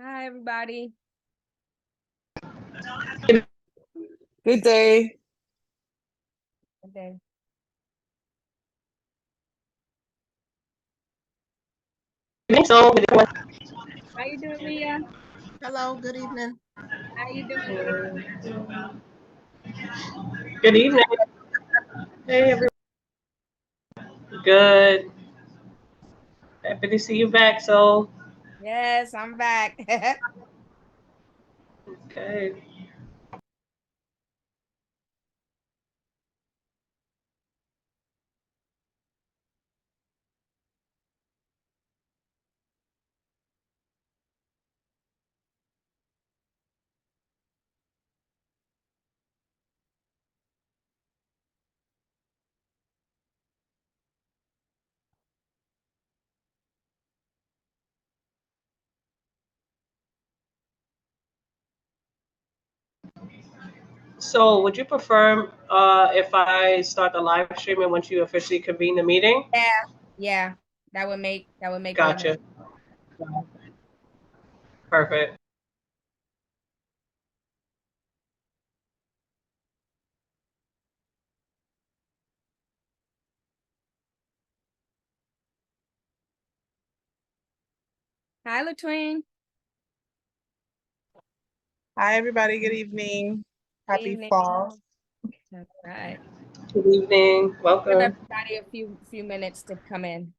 Hi, everybody. Good day. Good day. So, How you doing, Mia? Hello, good evening. How you doing? good evening. Hey, everyone. Good. Happy to see you back. So, Yes, I'm back. okay. So, would you prefer if I start the live streaming once you officially convene the meeting? Yeah, yeah, that would make more sense. Gotcha. Perfect. Hi, Latrine. Hi, everybody. Good evening. Good Happy evening. fall. All right. Good evening. Give Welcome. everybody a few minutes to come in.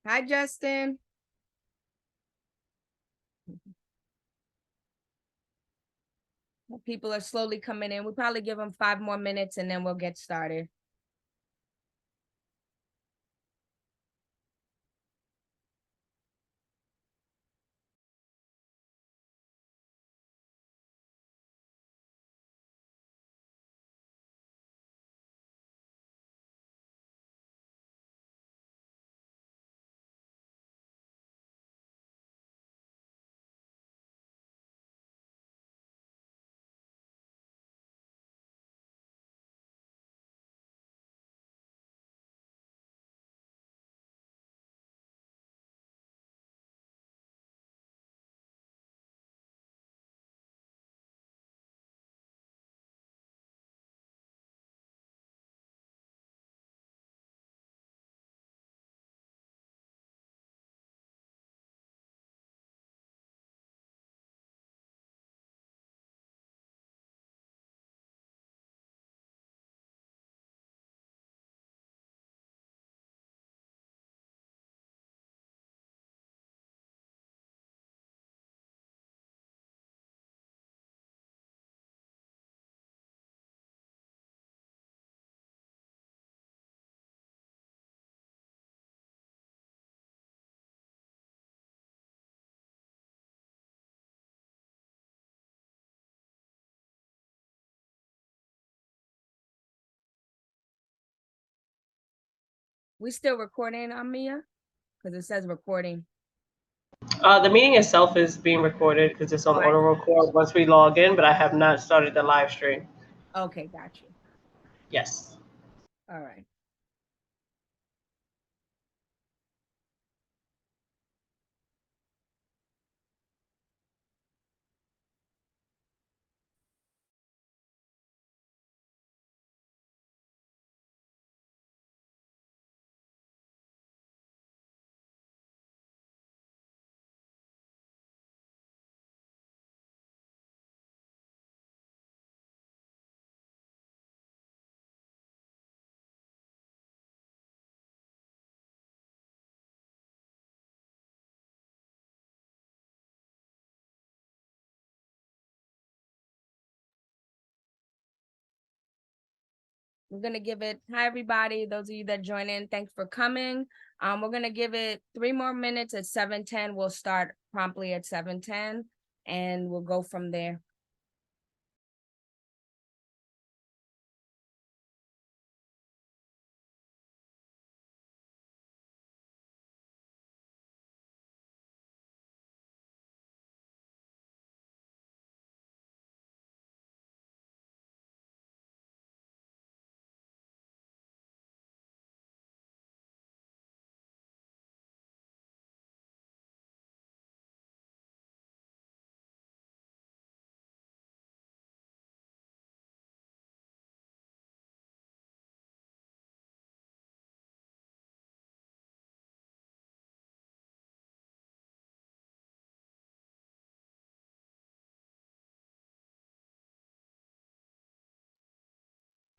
Hi, Justin. People are slowly coming in. We'll probably give them 5 more minutes and then we'll get started. We still recording on Mia? Because it says recording. The meeting itself is being recorded because it's on All right. auto record once we log in, but I have not started the live stream. Okay, got you. Yes. All right. We're gonna give it, hi, everybody, those of you that join in, thanks for coming. We're gonna give it 3 more minutes at 7:10. We'll start promptly at 7:10 and we'll go from there.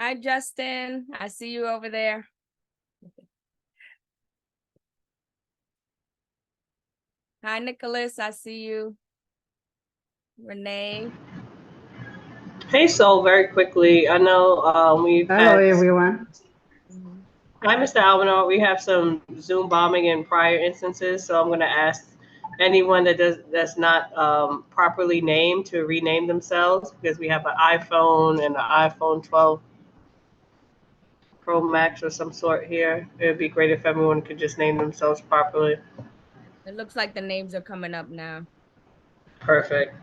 Hi, Justin. I see you over there. Hi, Nicholas. I see you. Renee. Hey, so very quickly, I know we've Hello, had. everyone. Mhm. Hi, Mr. Alvino. We have some Zoom bombing in prior instances, so I'm going to ask anyone that's not properly named to rename themselves because we have an iPhone and an iPhone 12 Pro Max or some sort here. It would be great if everyone could just name themselves properly. It looks like the names are coming up now. Perfect.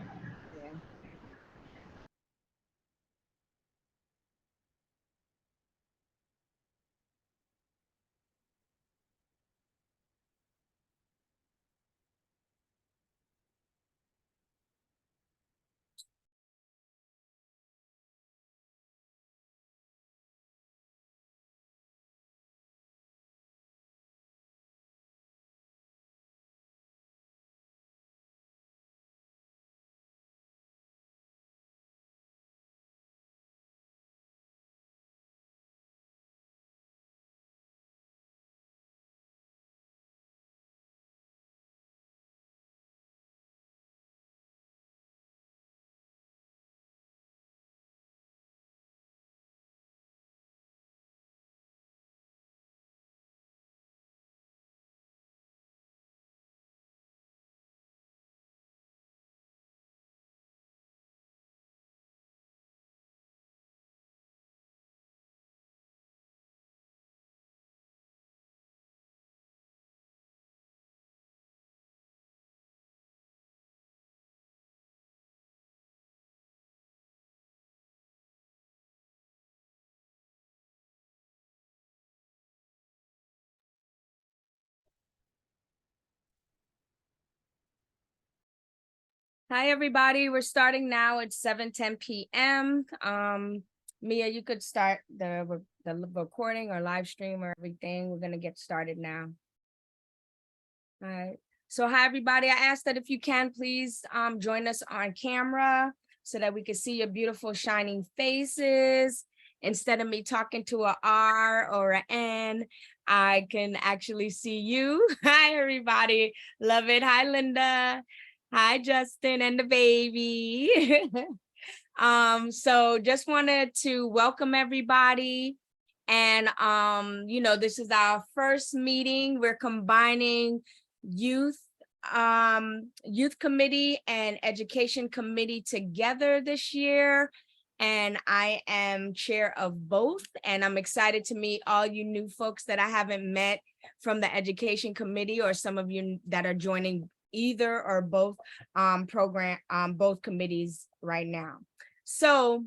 Yeah. Hi, everybody. We're starting now at 7:10 p.m. Mia, you could start the recording or live stream or everything. We're gonna get started now. All right. So hi, everybody. I ask that if you can, please join us on camera so that we can see your beautiful shining faces. Instead of me talking to a R or an N, I can actually see you. Hi, everybody. Love it. Hi, Linda. Hi, Justin and the baby. So just wanted to welcome everybody. And this is our first meeting. We're combining youth committee and education committee together this year. And I am chair of both. And I'm excited to meet all you new folks that I haven't met from the education committee, or some of you that are joining either or both both committees right now. So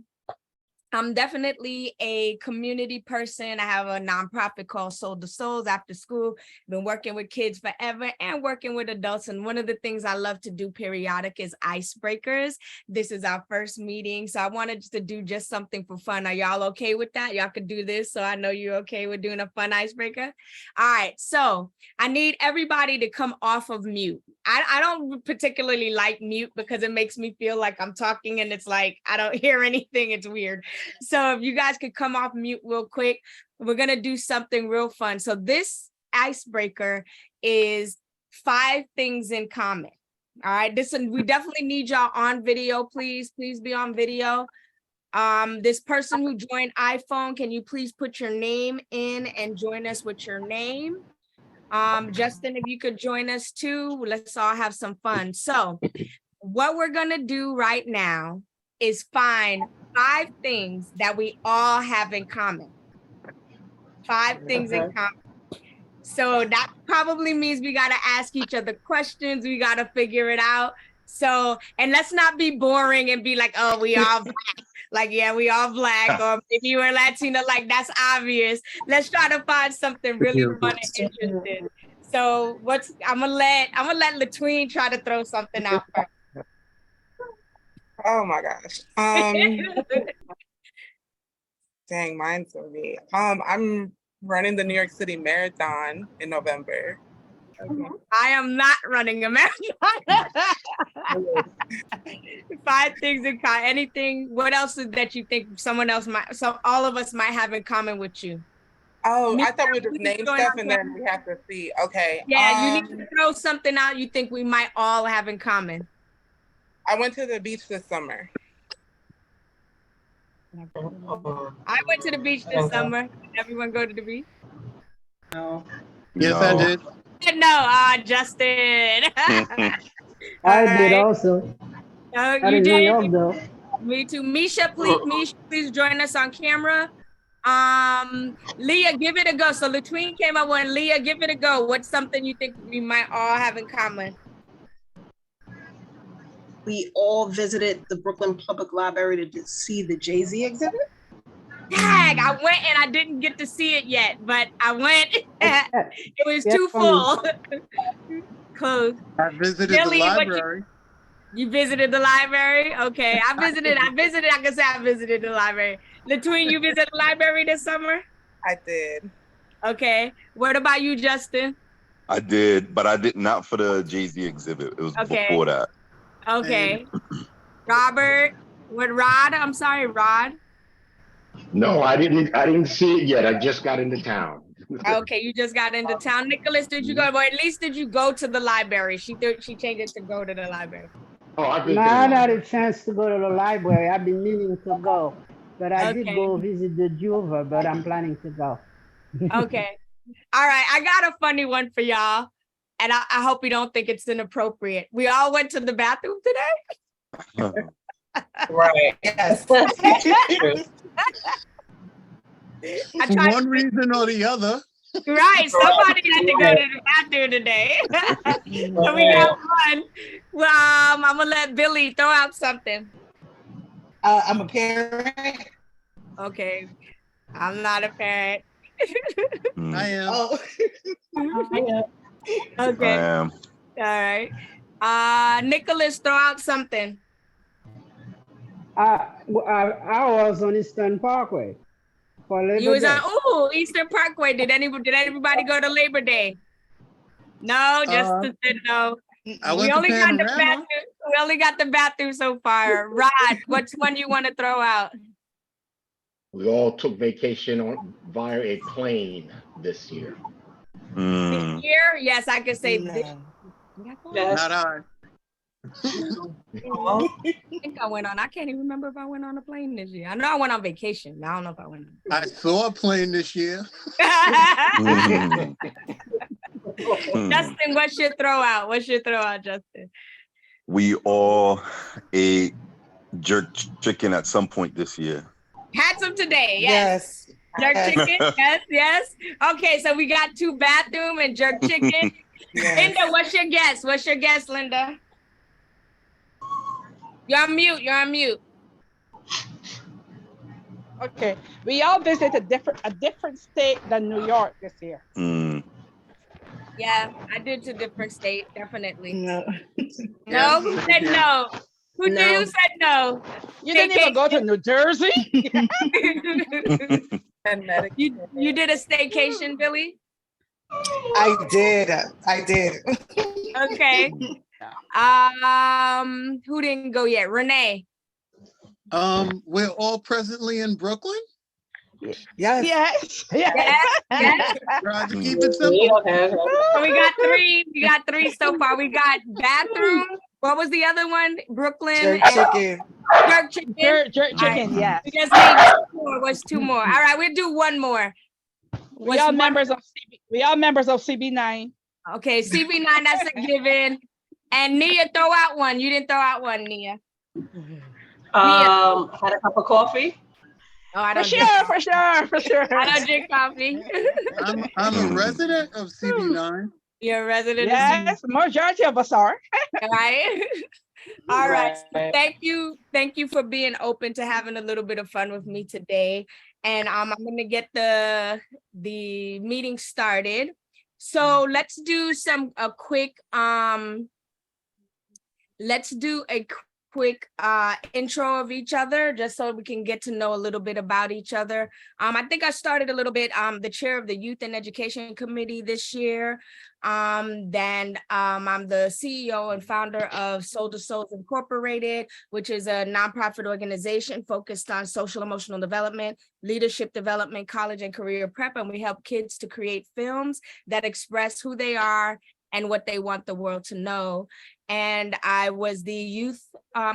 I'm definitely a community person. I have a nonprofit called Soul to Souls after school. Been working with kids forever and working with adults. And one of the things I love to do periodic is icebreakers. This is our first meeting, so I wanted to do just something for fun. Are y'all okay with that? Y'all could do this, so I know you're okay with doing a fun icebreaker. All right, so I need everybody to come off of mute. I don't particularly like mute because it makes me feel like I'm talking and it's like I don't hear anything. It's weird. So if you guys could come off mute real quick, we're going to do something real fun. So this icebreaker is 5 things in common. All right. We definitely need y'all on video. Please be on video. This person who joined iPhone, can you please put your name in and join us with your name? Justin, if you could join us too, let's all have some fun. So what we're going to do right now is find 5 things that we all have in common. 5 things in common. So that probably means we got to ask each other questions. We got to figure it out. So, and let's not be boring and be like, oh, we all black. Like, yeah, we all black. Or if you were Latino, like, that's obvious. Let's try to find something really fun and interesting. So I'm gonna let Latween try to throw something out first. Oh my gosh. Dang, mine's gonna be. I'm running the New York City Marathon in November. Okay. I am not running a marathon. 5 things in common. Anything? What else is that you think someone else might? So all of us might have in common with you. Oh, Me- I thought we just name going stuff on and then we have to see. Okay. Yeah, you need to throw something out you think we might all have in common. I went to the beach this summer. I went to the beach this summer. Did everyone go to the beach? No. Yes, I did. No, Justin. I did also. Oh, I you did New did? York though. Me too. Misha, please join us on camera. Leah, give it a go. So Latween came up with Leah, give it a go. What's something you think we might all have in common? We all visited the Brooklyn Public Library to see the Jay-Z exhibit. Tag, I went and I didn't get to see it yet, but I went. It was Yeah, too full. Close. I visited Billy, the what library. You visited the library? Okay, I visited, I can say I visited the library. Latween, you visited the library this summer? I did. Okay, what about you, Justin? I did, but I did not for the Jay-Z exhibit. It was Okay. before that. Okay. Robert, Rod? I'm sorry, Rod. No, I didn't see it yet. I just got into town. Okay, you just got into town. Nicholas, did you go? Well, at least did you go to the library? She changed it to go to the library. Oh, I've been No, to I the had a library. chance to go to the library. I've been meaning to go, but I did Okay. go visit the Juva, but I'm planning to go. Okay. All right. I got a funny one for y'all. And I hope you don't think it's inappropriate. We all went to the bathroom today. Right. Yes. I For tried one to, reason or the other. right. Somebody had to go to the bathroom today. So we got one. Well, I'm gonna let Billy throw out something. I'm a parent. Okay. I'm not a parent. Mm, I am. Oh, Okay. I am. All right. Nicholas, throw out something. I was on Eastern Parkway for Labor You was Day. on Eastern Parkway. Did everybody go to Labor Day? No, just said no. I We went to only got the Panorama. bathroom. We only got the bathroom so far. Rod, what's one you want to throw out? We all took vacation via a plane this year. Mm. This year? Yes, I could say this. Yes. Not I. I think I went on. I can't even remember if I went on a plane this year. I know I went on vacation. I don't know if I went on. I saw a plane this year. Mm. Justin, what's your throw out? Justin? We all ate jerk chicken at some point this year. Had some today. Yes. Yes. Jerk chicken. Yes. Okay, so we got 2 bathroom and jerk chicken. Yes. Linda, what's your guess? What's your guess, Linda? You're on mute. You're on mute. Okay, we all visited a different state than New York this year. Mm. Yeah, I did to different state, definitely. No. No, who said no? Who No. said no? You didn't even go to New Jersey? And medic. You did a staycation, Billy? I did. Okay. Who didn't go yet? Renee. We're all presently in Brooklyn. Yes. Yes. Yes, yes. Trying to keep it simple. So we got three. We got three so far. We got bathroom. What was the other one? Brooklyn. Jerk and chicken. Jerk chicken. Jerk All right. chicken, yes. We just made two more. What's two more? All right, we'll do one more. We all members of CB9. Okay, CB9, that's a given. And Nia, throw out one. You didn't throw out one, Nia. Had a cup of coffee. Oh, I For don't drink sure. I don't drink coffee. I'm a resident of CB9. You're a resident Yes, majority of us are. of right? All right. Thank you for being open to having a little bit of fun with me today. And I'm gonna get the meeting started. So let's do a quick intro of each other, just so we can get to know a little bit about each other. I think I started a little bit, the chair of the Youth and Education Committee this year. Then I'm the CEO and founder of Soul to Souls Incorporated, which is a nonprofit organization focused on social emotional development, leadership development, college and career prep, and we help kids to create films that express who they are and what they want the world to know. And I was the youth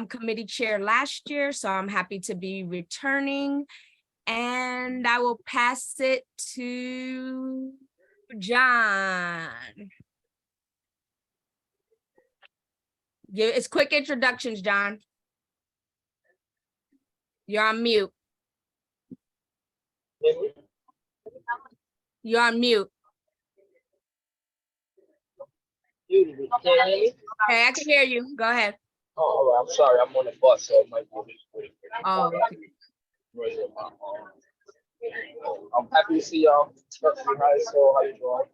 committee chair last year, so I'm happy to be returning. And I will pass it to John. It's quick introductions, John. You're on mute. You're on mute. Okay, I can hear you. Go ahead. Oh, I'm sorry. I'm on the bus, so it might be. Oh, I'm happy to see y'all. Especially high school. How you doing?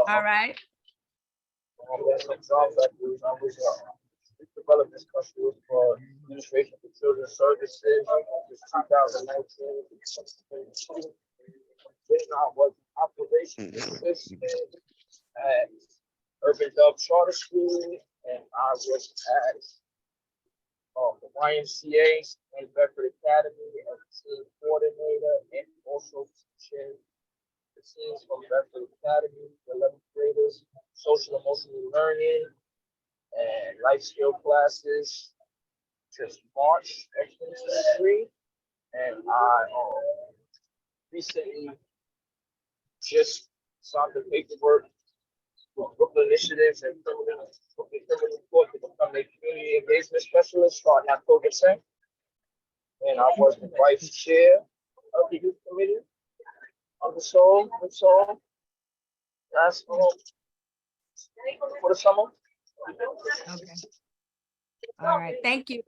all right. There's some jobs I do. I was developed this country for Administration for Children's Services. It's 2019. Then I was operations assistant at Urban Dove Charter School, and I was at the YMCA and Bedford Academy as a team coordinator, and also teaching the teams from Bedford Academy, the 11th graders, social emotional learning and life skill classes since March of 2023. And I recently just signed the paperwork for Brooklyn Initiatives and Brooklyn Criminal Court to become a community engagement specialist starting October 10th. And I was the vice chair of the youth committee of the Soul. That's for the summer. Okay. All right. Thank you.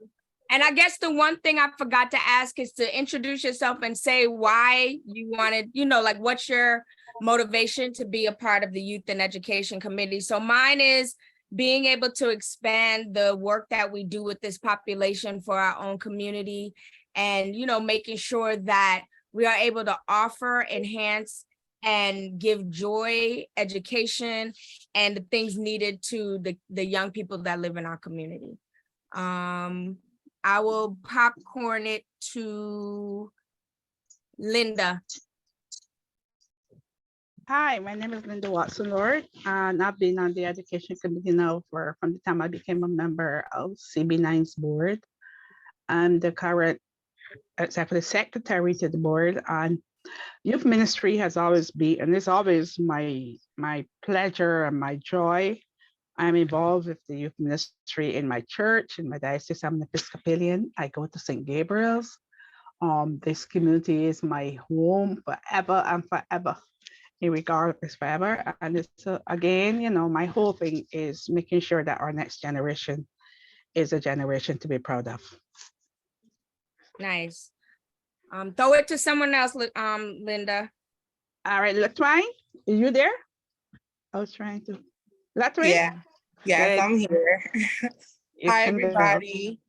And I guess the one thing I forgot to ask is to introduce yourself and say why you wanted, like what's your motivation to be a part of the Youth and Education Committee. So mine is being able to expand the work that we do with this population for our own community and, making sure that we are able to offer, enhance, and give joy, education, and the things needed to the young people that live in our community. I will popcorn it to Linda. Hi, my name is Linda Watson Lord, and I've been on the Education Committee now from the time I became a member of CB9's board. I'm the current executive secretary to the board, and youth ministry has always been, and it's always my pleasure and my joy. I'm involved with the youth ministry in my church, in my diocese. I'm an Episcopalian. I go to St. Gabriel's. This community is my home forever and forever. irregardless forever. And it's, again, my whole thing is making sure that our next generation is a generation to be proud of. Nice. Throw it to someone else, Linda. All right, Latwine, are you there? I was trying to. Latwine? Yeah. Yes, Good. I'm here. You Hi, can go. everybody.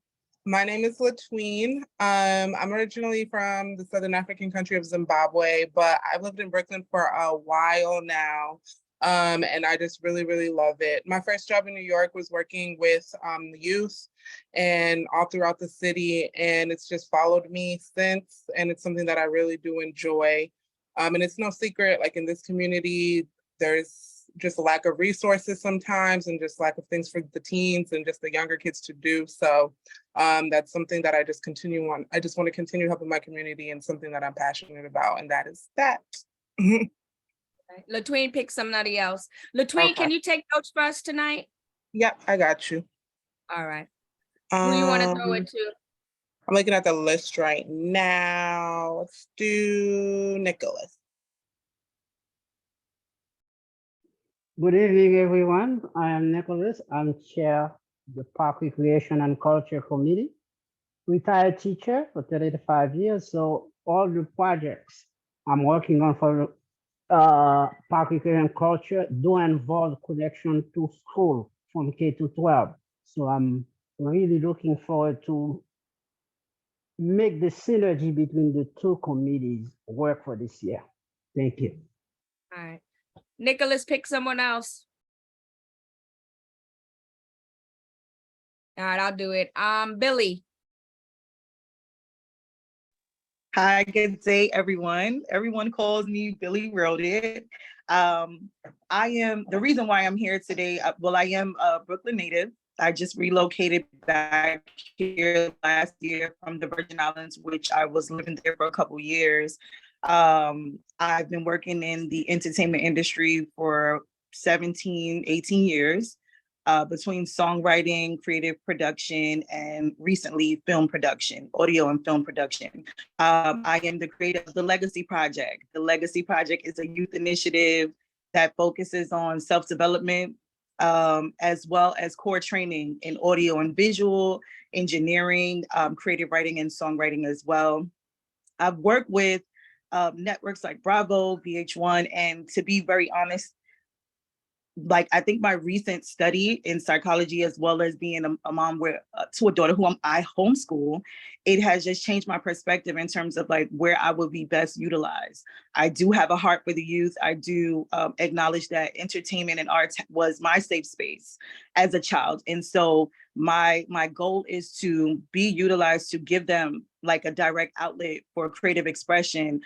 My name is Latween. I'm originally from the Southern African country of Zimbabwe, but I've lived in Brooklyn for a while now. And I just really, really love it. My first job in New York was working with the youth and all throughout the city, and it's just followed me since, and it's something that I really do enjoy. And it's no secret, like in this community, there's just a lack of resources sometimes and just lack of things for the teens and just the younger kids to do. So that's something that I just continue on. I just want to continue helping my community and something that I'm passionate about, and that is that. Latween, pick somebody else. Latween, Okay. can you take notes for us tonight? Yep, I got you. All right. Who you want to throw it to? I'm looking at the list right now. Let's do Nicholas. Good evening, everyone. I am Nicholas. I'm chair of the Park Recreation and Culture Committee, retired teacher for 35 years. So all the projects I'm working on for Park Recreation and Culture do involve connection to school from K to 12. So I'm really looking forward to make the synergy between the two committees work for this year. Thank you. All right. Nicholas, pick someone else. All right, I'll do it. Billy. Hi, good day, everyone. Everyone calls me Billy Wrote It. I am, the reason why I'm here today, well, I am a Brooklyn native. I just relocated back here last year from the Virgin Islands, which I was living there for a couple years. I've been working in the entertainment industry for 17, 18 years. Between songwriting, creative production, and recently film production, audio and film production. I am the creator of the Legacy Project. The Legacy Project is a youth initiative that focuses on self-development, as well as core training in audio and visual, engineering, creative writing and songwriting as well. I've worked with networks like Bravo, VH1, and to be very honest, like I think my recent study in psychology, as well as being a mom to a daughter who I homeschool, it has just changed my perspective in terms of like where I would be best utilized. I do have a heart for the youth. I do acknowledge that entertainment and arts was my safe space as a child. And so my goal is to be utilized to give them like a direct outlet for creative expression,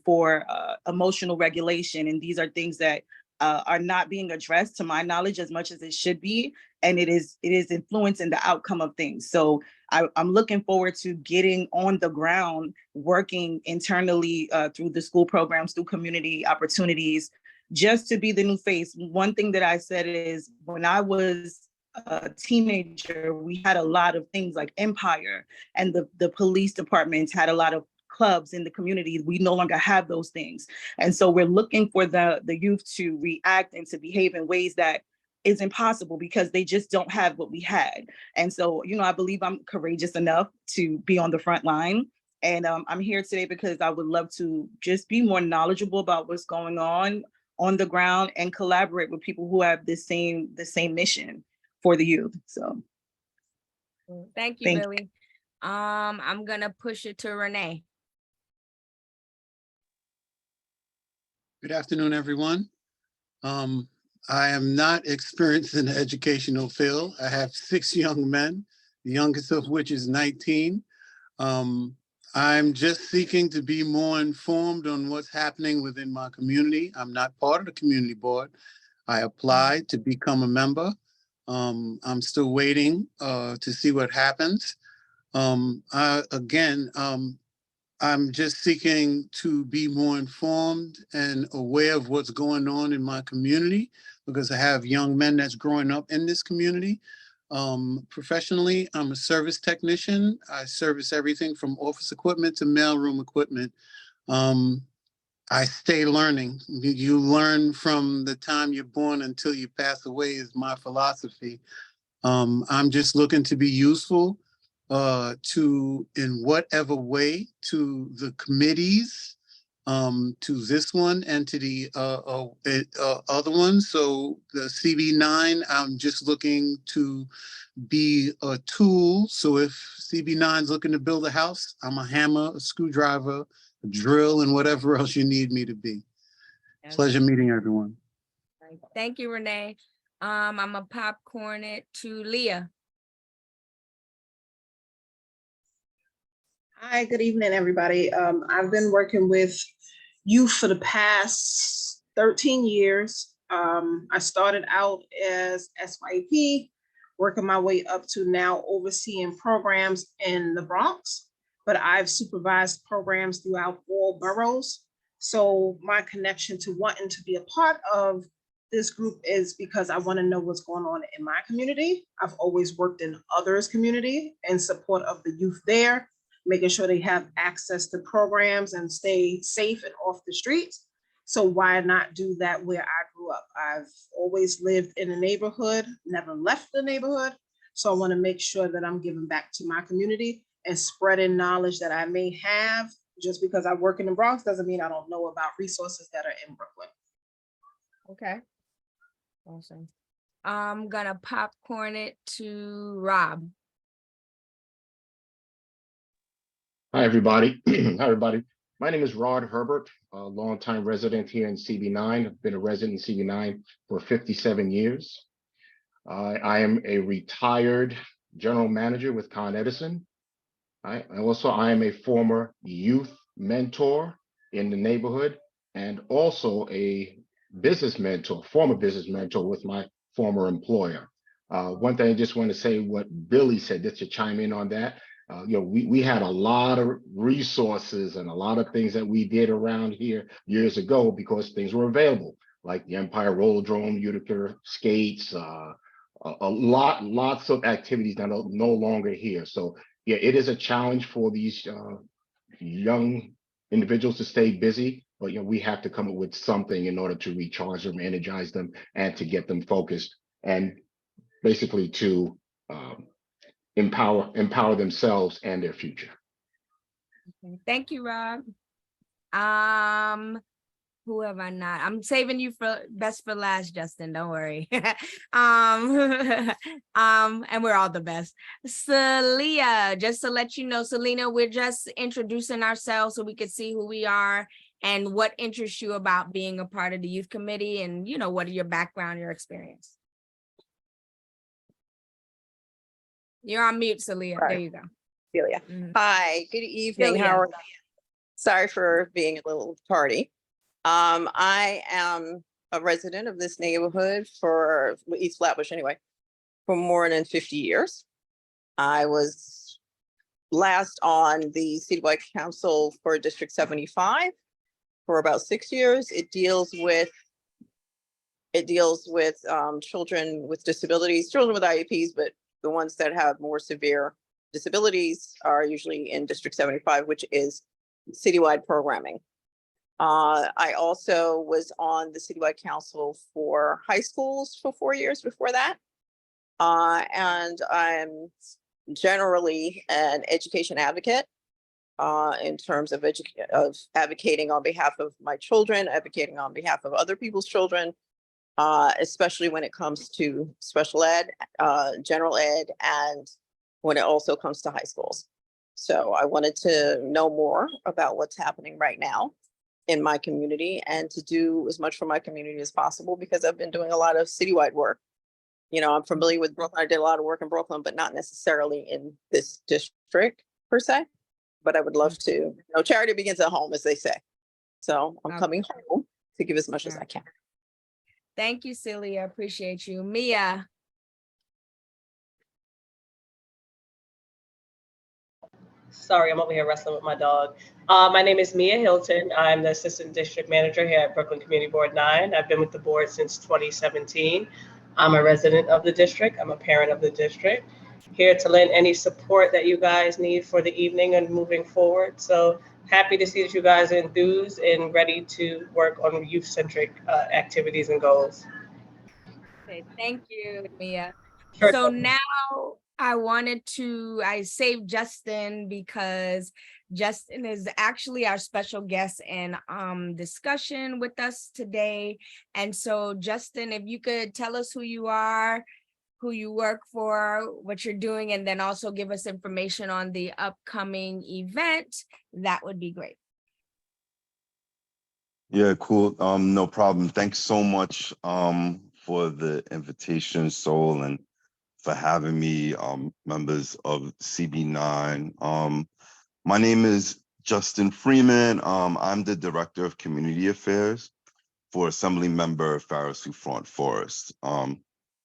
for emotional regulation. And these are things that are not being addressed to my knowledge as much as it should be. And it is influencing the outcome of things. So I'm looking forward to getting on the ground, working internally through the school programs, through community opportunities, just to be the new face. One thing that I said is when I was a teenager, we had a lot of things like Empire, and the police departments had a lot of clubs in the community. We no longer have those things. And so we're looking for the youth to react and to behave in ways that is impossible because they just don't have what we had. And so, I believe I'm courageous enough to be on the front line. And I'm here today because I would love to just be more knowledgeable about what's going on the ground and collaborate with people who have the same mission for the youth. So thank you, Billy. I'm gonna push it to Renee. Good afternoon, everyone. I am not experienced in the educational field. I have 6 young men, the youngest of which is 19. I'm just seeking to be more informed on what's happening within my community. I'm not part of the community board. I applied to become a member. I'm still waiting to see what happens. I'm just seeking to be more informed and aware of what's going on in my community because I have young men that's growing up in this community. Professionally, I'm a service technician. I service everything from office equipment to mailroom equipment. I stay learning. You learn from the time you're born until you pass away is my philosophy. I'm just looking to be useful to, in whatever way, to the committees, to this one and to the other one. So the CB9, I'm just looking to be a tool. So if CB9 is looking to build a house, I'm a hammer, a screwdriver, a drill, and whatever else you need me to be. Pleasure meeting everyone. Thank you, Renee. I'm a popcorn it to Leah. Hi, good evening, everybody. I've been working with youth for the past 13 years. I started out as SYP, working my way up to now overseeing programs in the Bronx, but I've supervised programs throughout all boroughs. So my connection to wanting to be a part of this group is because I want to know what's going on in my community. I've always worked in others' community in support of the youth there, making sure they have access to programs and stay safe and off the streets. So why not do that where I grew up? I've always lived in the neighborhood, never left the neighborhood. So I want to make sure that I'm giving back to my community and spreading knowledge that I may have. Just because I work in the Bronx doesn't mean I don't know about resources that are in Brooklyn. Okay. Awesome. I'm gonna popcorn it to Rob. Hi, everybody. Hi, everybody. My name is Rod Herbert, a longtime resident here in CB9. I've been a resident in CB9 for 57 years. I am a retired general manager with Con Edison. I am a former youth mentor in the neighborhood and also a business mentor, former business mentor with my former employer. One thing I just want to say what Billy said, just to chime in on that. We had a lot of resources and a lot of things that we did around here years ago because things were available, like the Empire Rollerdrome, Utica skates, lots of activities that are no longer here. So yeah, it is a challenge for these young individuals to stay busy, but we have to come up with something in order to recharge them, energize them, and to get them focused, and basically to empower themselves and their future. Okay. Thank you, Rob. Who have I not? I'm saving you for best for last, Justin. Don't worry. And we're all the best. Celia, just to let you know, Selena, we're just introducing ourselves so we could see who we are and what interests you about being a part of the youth committee, and what are your background, your experience. You're on mute, Celia. Right. There you go. Celia. Mhm. Hi, good evening. Celia. How are you? Sorry for being a little tardy. I am a resident of this neighborhood for East Flatbush anyway, for more than 50 years. I was last on the Citywide Council for District 75 for about 6 years. It deals with children with disabilities, children with IEPs, but the ones that have more severe disabilities are usually in District 75, which is citywide programming. I also was on the Citywide Council for high schools for 4 years before that. And I'm generally an education advocate in terms of advocating on behalf of my children, advocating on behalf of other people's children, especially when it comes to special ed, general ed, and when it also comes to high schools. So I wanted to know more about what's happening right now in my community and to do as much for my community as possible, because I've been doing a lot of citywide work. I'm familiar with Brooklyn. I did a lot of work in Brooklyn, but not necessarily in this district per se. But I would love to, charity begins at home, as they say. So I'm coming home to give as much as I can. Thank you, Celia. Appreciate you. Mia. Sorry, I'm over here wrestling with my dog. My name is Mia Hilton. I'm the Assistant District Manager here at Brooklyn Community Board 9. I've been with the board since 2017. I'm a resident of the district. I'm a parent of the district. here to lend any support that you guys need for the evening and moving forward. So happy to see that you guys are enthused and ready to work on youth-centric activities and goals. Okay, thank you, Mia. Sure. So now I saved Justin because Justin is actually our special guest and discussion with us today. And so Justin, if you could tell us who you are, who you work for, what you're doing, and then also give us information on the upcoming event, that would be great. Yeah, cool. No problem. Thanks so much for the invitation, Sol, and for having me, members of CB9. My name is Justin Freeman. I'm the Director of Community Affairs for Assembly Member Pharaoh Souffrant Forest.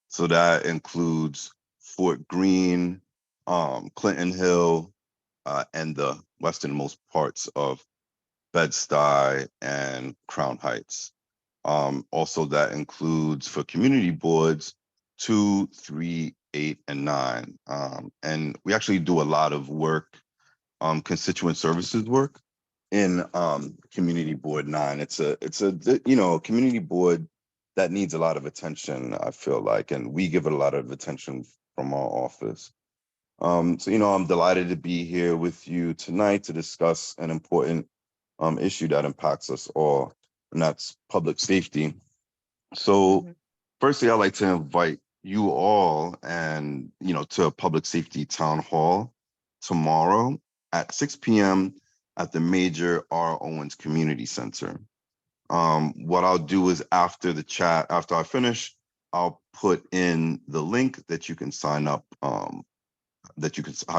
So that includes Fort Greene, Clinton Hill, and the westernmost parts of Bed-Stuy and Crown Heights. Also, that includes for community boards 2, 3, 8, and 9. And we actually do a lot of work, constituent services work in community board 9. It's a community board that needs a lot of attention, I feel like, and we give it a lot of attention from our office. So I'm delighted to be here with you tonight to discuss an important issue that impacts us all, and that's public safety. So firstly, I'd like to invite you all and to a public safety town hall tomorrow at 6 p.m. at the Major R. Owens Community Center. What I'll do is after I finish, I'll put in the link that you can sign up, how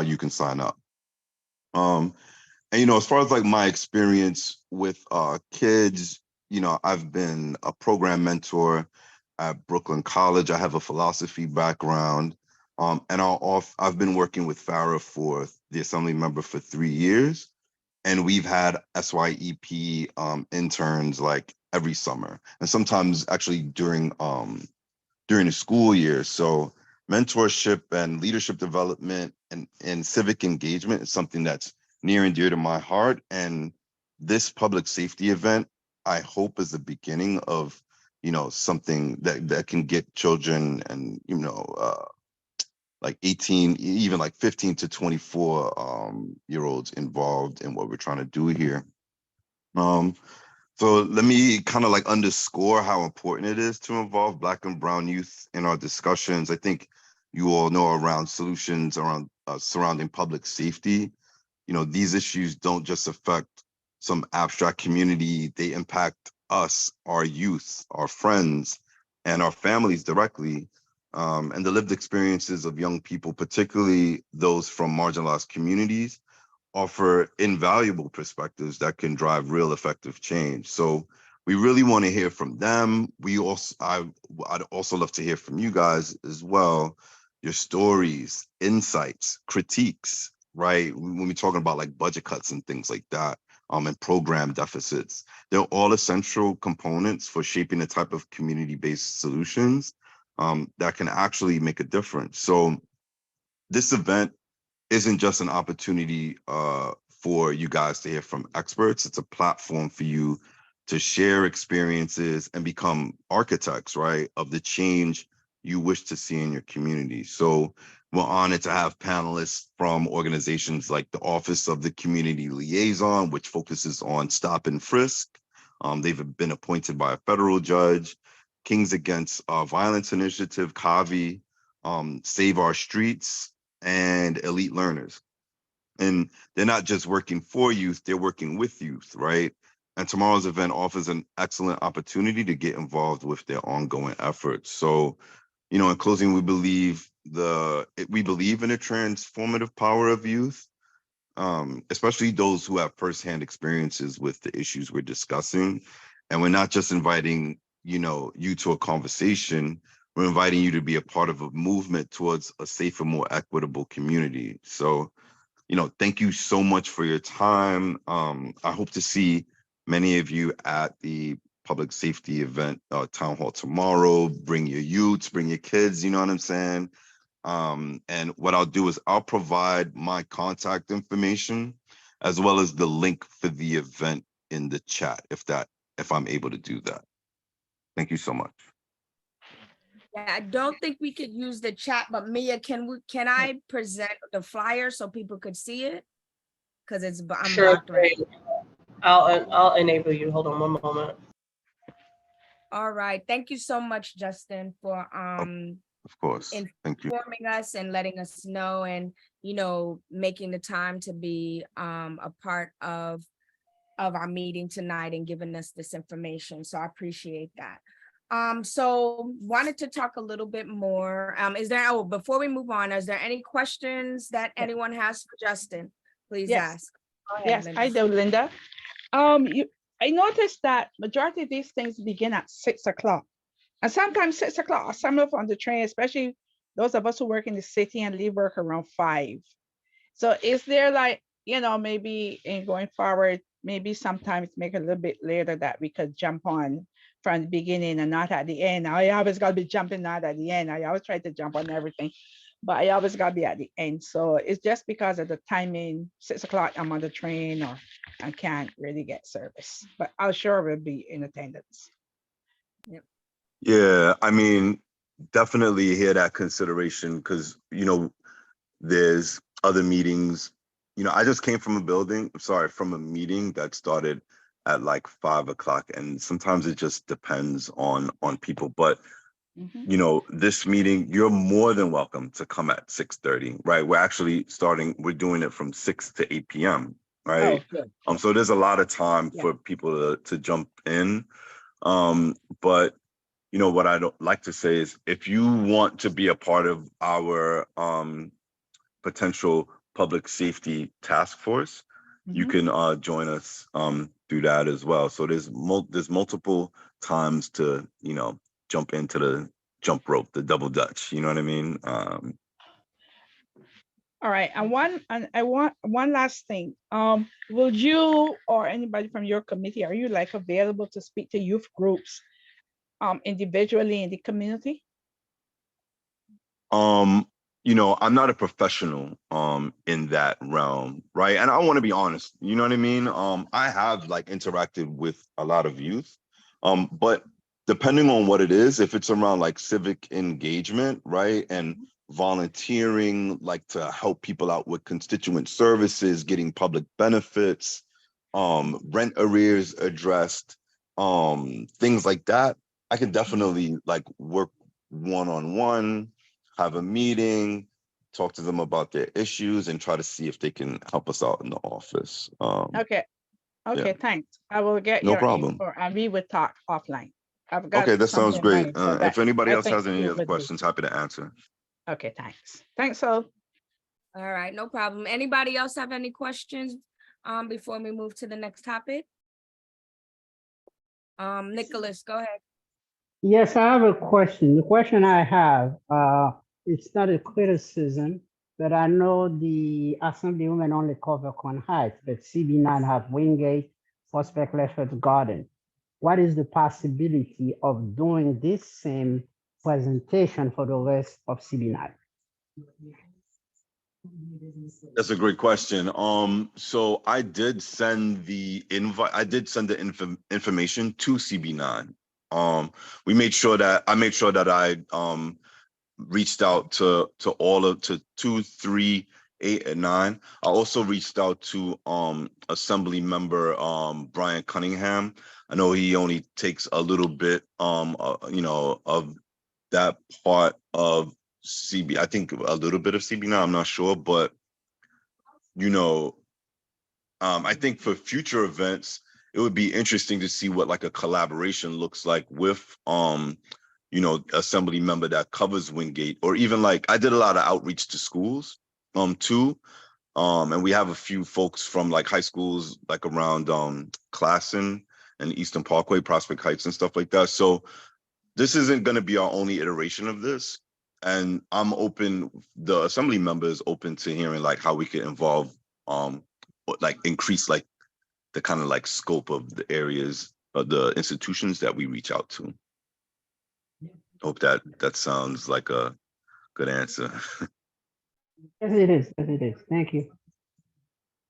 you can sign up. And as far as like my experience with kids, I've been a program mentor at Brooklyn College. I have a philosophy background, and I've been working with Pharaoh for the Assembly member for 3 years, and we've had SYEP interns like every summer, and sometimes actually during the school year. So mentorship and leadership development and civic engagement is something that's near and dear to my heart. And this public safety event, I hope, is the beginning of, something that can get children and, like 18, even like 15 to 24 year olds involved in what we're trying to do here. So let me kind of like underscore how important it is to involve Black and Brown youth in our discussions. I think you all know around solutions around surrounding public safety. These issues don't just affect some abstract community, they impact us, our youth, our friends, and our families directly. And the lived experiences of young people, particularly those from marginalized communities, offer invaluable perspectives that can drive real effective change. So we really want to hear from them. I'd also love to hear from you guys as well, your stories, insights, critiques, right? When we're talking about like budget cuts and things like that, and program deficits, they're all essential components for shaping the type of community-based solutions that can actually make a difference. So this event isn't just an opportunity for you guys to hear from experts. It's a platform for you to share experiences and become architects, right, of the change you wish to see in your community. So we're honored to have panelists from organizations like the Office of the Community Liaison, which focuses on stop and frisk. They've been appointed by a federal judge. Kings Against Violence Initiative, CAVI, Save Our Streets, and Elite Learners. And they're not just working for youth, they're working with youth, right? And tomorrow's event offers an excellent opportunity to get involved with their ongoing efforts. So, in closing, we believe in a transformative power of youth, especially those who have firsthand experiences with the issues we're discussing. And we're not just inviting, you to a conversation, we're inviting you to be a part of a movement towards a safer, more equitable community. So, thank you so much for your time. I hope to see many of you at the public safety event, town hall tomorrow. Bring your youths, bring your kids, you know what I'm saying? And what I'll do is I'll provide my contact information as well as the link for the event in the chat if I'm able to do that. Thank you so much. Yeah, I don't think we could use the chat, but Mia, can I present the flyer so people could see it? Because I'm Sure blocked right thing. I'll enable you. Hold on one moment. All right. Thank you so much, Justin, for Of course. Thank you. informing us and letting us know, and making the time to be a part of our meeting tonight and giving us this information. So I appreciate that. So wanted to talk a little bit more. Before we move on, is there any questions that anyone has for Justin? Please ask. Go ahead, Yes, Linda. I do, Linda. I noticed that majority of these things begin at 6 o'clock. And sometimes 6 o'clock, or some of on the train, especially those of us who work in the city and leave work around 5. So is there maybe in going forward, maybe sometimes make it a little bit later that we could jump on from the beginning and not at the end? I always got to be jumping not at the end. I always try to jump on everything, but I always got to be at the end. So it's just because of the timing, 6 o'clock, I'm on the train or I can't really get service, but I'm sure we'll be in attendance. Yeah, I mean, definitely hear that consideration because, there's other meetings. I just came from a meeting that started at like 5 o'clock, and sometimes it just depends on people. But this meeting, you're more than welcome to come at 6:30, right? We're doing it from 6 to 8 p.m. right? So there's a lot of time for people to jump in. But what I don't like to say is if you want to be a part of our potential public safety task force, you can join us through that as well. So there's multiple times to jump into the jump rope, the double dutch. You know what I mean? All right, and I want one last thing. Will you or anybody from your committee, are you available to speak to youth groups individually in the community? I'm not a professional in that realm, right? And I want to be honest, you know what I mean? I have interacted with a lot of youth, but depending on what it is, if it's around civic engagement, right? And volunteering, to help people out with constituent services, getting public benefits, rent arrears addressed, things like that, I can definitely work one-on-one, have a meeting, talk to them about their issues, and try to see if they can help us out in the office. Okay, thanks. I will get No your problem. info and we will talk offline. I've got Okay, that sounds something in great. mind, so that If anybody I else think has any you other would do. questions, happy to answer. Okay, thanks. Thanks, so. All right, no problem. Anybody else have any questions before we move to the next topic? Nicholas, go ahead. Yes, I have a question. The question I have, it's not a criticism, but I know the Assemblywomen only cover Crown Heights, but CB9 have Wingate, Prospect Lefferts Garden. What is the possibility of doing this same presentation for the rest of CB9? That's a great question. So I did send the invite. I did send the information to CB9. I made sure that I reached out to 2, 3, 8, and 9. I also reached out to Assembly member Brian Cunningham. I know he only takes a little bit of that part of CB. I think a little bit of CB9. I'm not sure, but I think for future events, it would be interesting to see what a collaboration looks like with Assembly member that covers Wingate, or even I did a lot of outreach to schools too. And we have a few folks from high schools around Classen and Eastern Parkway, Prospect Heights and stuff like that. So this isn't going to be our only iteration of this. And I'm open, the Assembly member is open to hearing how we can involve, increase the kind of scope of the areas of the institutions that we reach out to. Hope that sounds like a good answer. Yes, it is. Yes, it is. Thank you.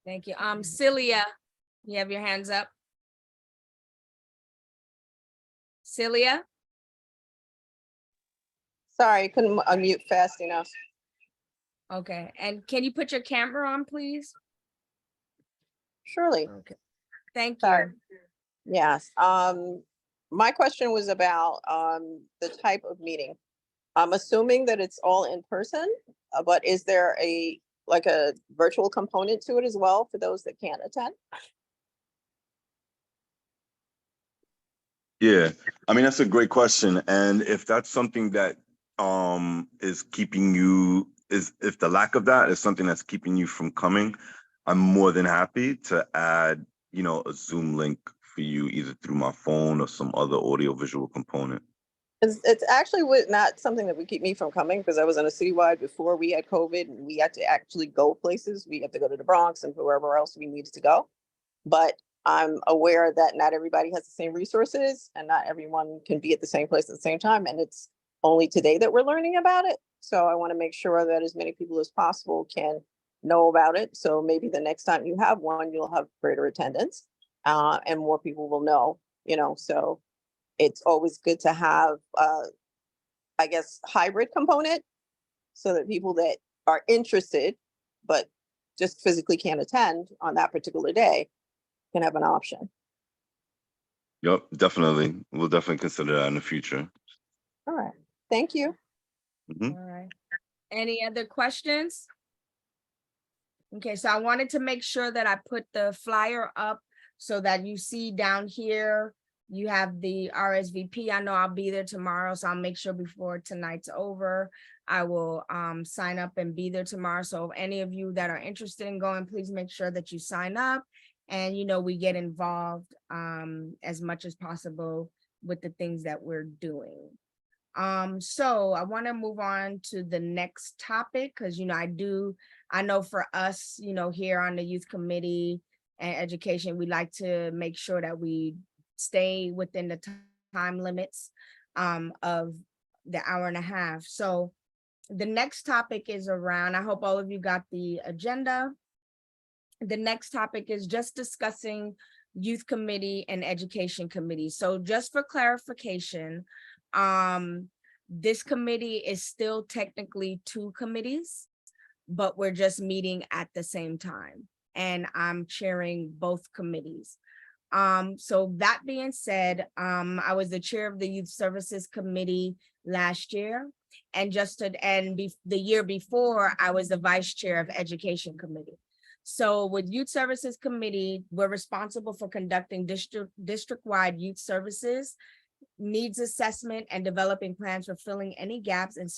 Thank you. Celia, you have your hands up. Celia? Sorry, couldn't unmute fast enough. Okay, and can you put your camera on, please? Surely. Okay. Thank Sorry. you. Yes, my question was about, the type of meeting. I'm assuming that it's all in person, but is there like a virtual component to it as well for those that can't attend? Yeah, I mean, that's a great question. And if that's something that is keeping you, if the lack of that is something that's keeping you from coming, I'm more than happy to add, a Zoom link for you either through my phone or some other audio visual component. It's actually not something that would keep me from coming, because I was on a citywide before we had COVID and we had to actually go places. We had to go to the Bronx and wherever else we needed to go. But I'm aware that not everybody has the same resources and not everyone can be at the same place at the same time. And it's only today that we're learning about it. So I want to make sure that as many people as possible can know about it. So maybe the next time you have one, you'll have greater attendance, and more people will know, so it's always good to have, I guess, hybrid component so that people that are interested, but just physically can't attend on that particular day can have an option. Yep, definitely. We'll definitely consider that in the future. All right. Thank you. Mhm. All right. Any other questions? Okay, so I wanted to make sure that I put the flyer up so that you see down here, you have the RSVP. I know I'll be there tomorrow, so I'll make sure before tonight's over, I will sign up and be there tomorrow. So if any of you that are interested in going, please make sure that you sign up and, we get involved as much as possible with the things that we're doing. So I want to move on to the next topic because, I know for us, here on the youth committee and education, we like to make sure that we stay within the time limits of the hour and a half. So the next topic is around, I hope all of you got the agenda. The next topic is just discussing youth committee and education committee. So just for clarification, this committee is still technically two committees, but we're just meeting at the same time. And I'm chairing both committees. So that being said, I was the chair of the Youth Services Committee last year. And the year before, I was the vice chair of Education Committee. So with Youth Services Committee, we're responsible for conducting district-wide youth services, needs assessment, and developing plans for filling any gaps in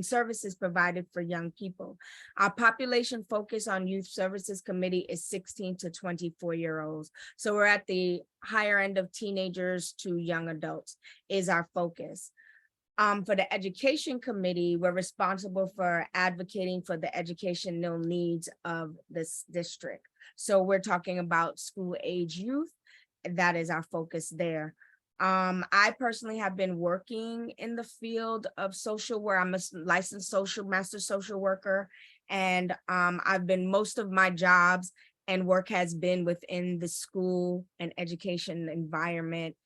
services provided for young people. Our population focus on Youth Services Committee is 16 to 24-year-olds. So we're at the higher end of teenagers to young adults is our focus. For the Education Committee, we're responsible for advocating for the educational needs of this district. So we're talking about school age youth. That is our focus there. I personally have been working in the field of social work. I'm a licensed master social worker, and I've been most of my jobs and work has been within the school and education environment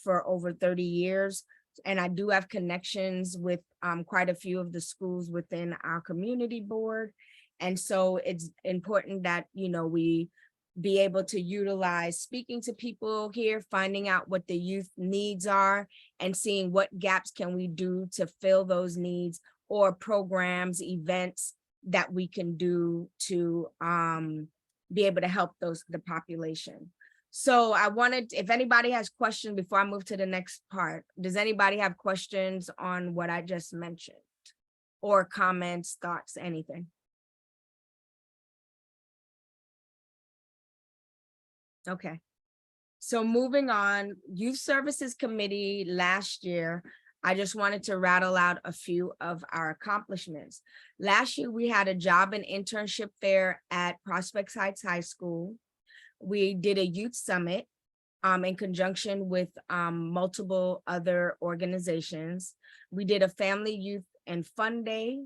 for over 30 years. And I do have connections with quite a few of the schools within our community board. And so it's important that, we be able to utilize speaking to people here, finding out what the youth needs are and seeing what gaps can we do to fill those needs or programs, events that we can do to be able to help the population. So I wanted, if anybody has questions before I move to the next part, does anybody have questions on what I just mentioned or comments, thoughts, anything? Okay. So moving on, Youth Services Committee last year, I just wanted to rattle out a few of our accomplishments. Last year, we had a job and internship fair at Prospect Heights High School. We did a youth summit in conjunction with multiple other organizations. We did a family, youth, and Fun Day.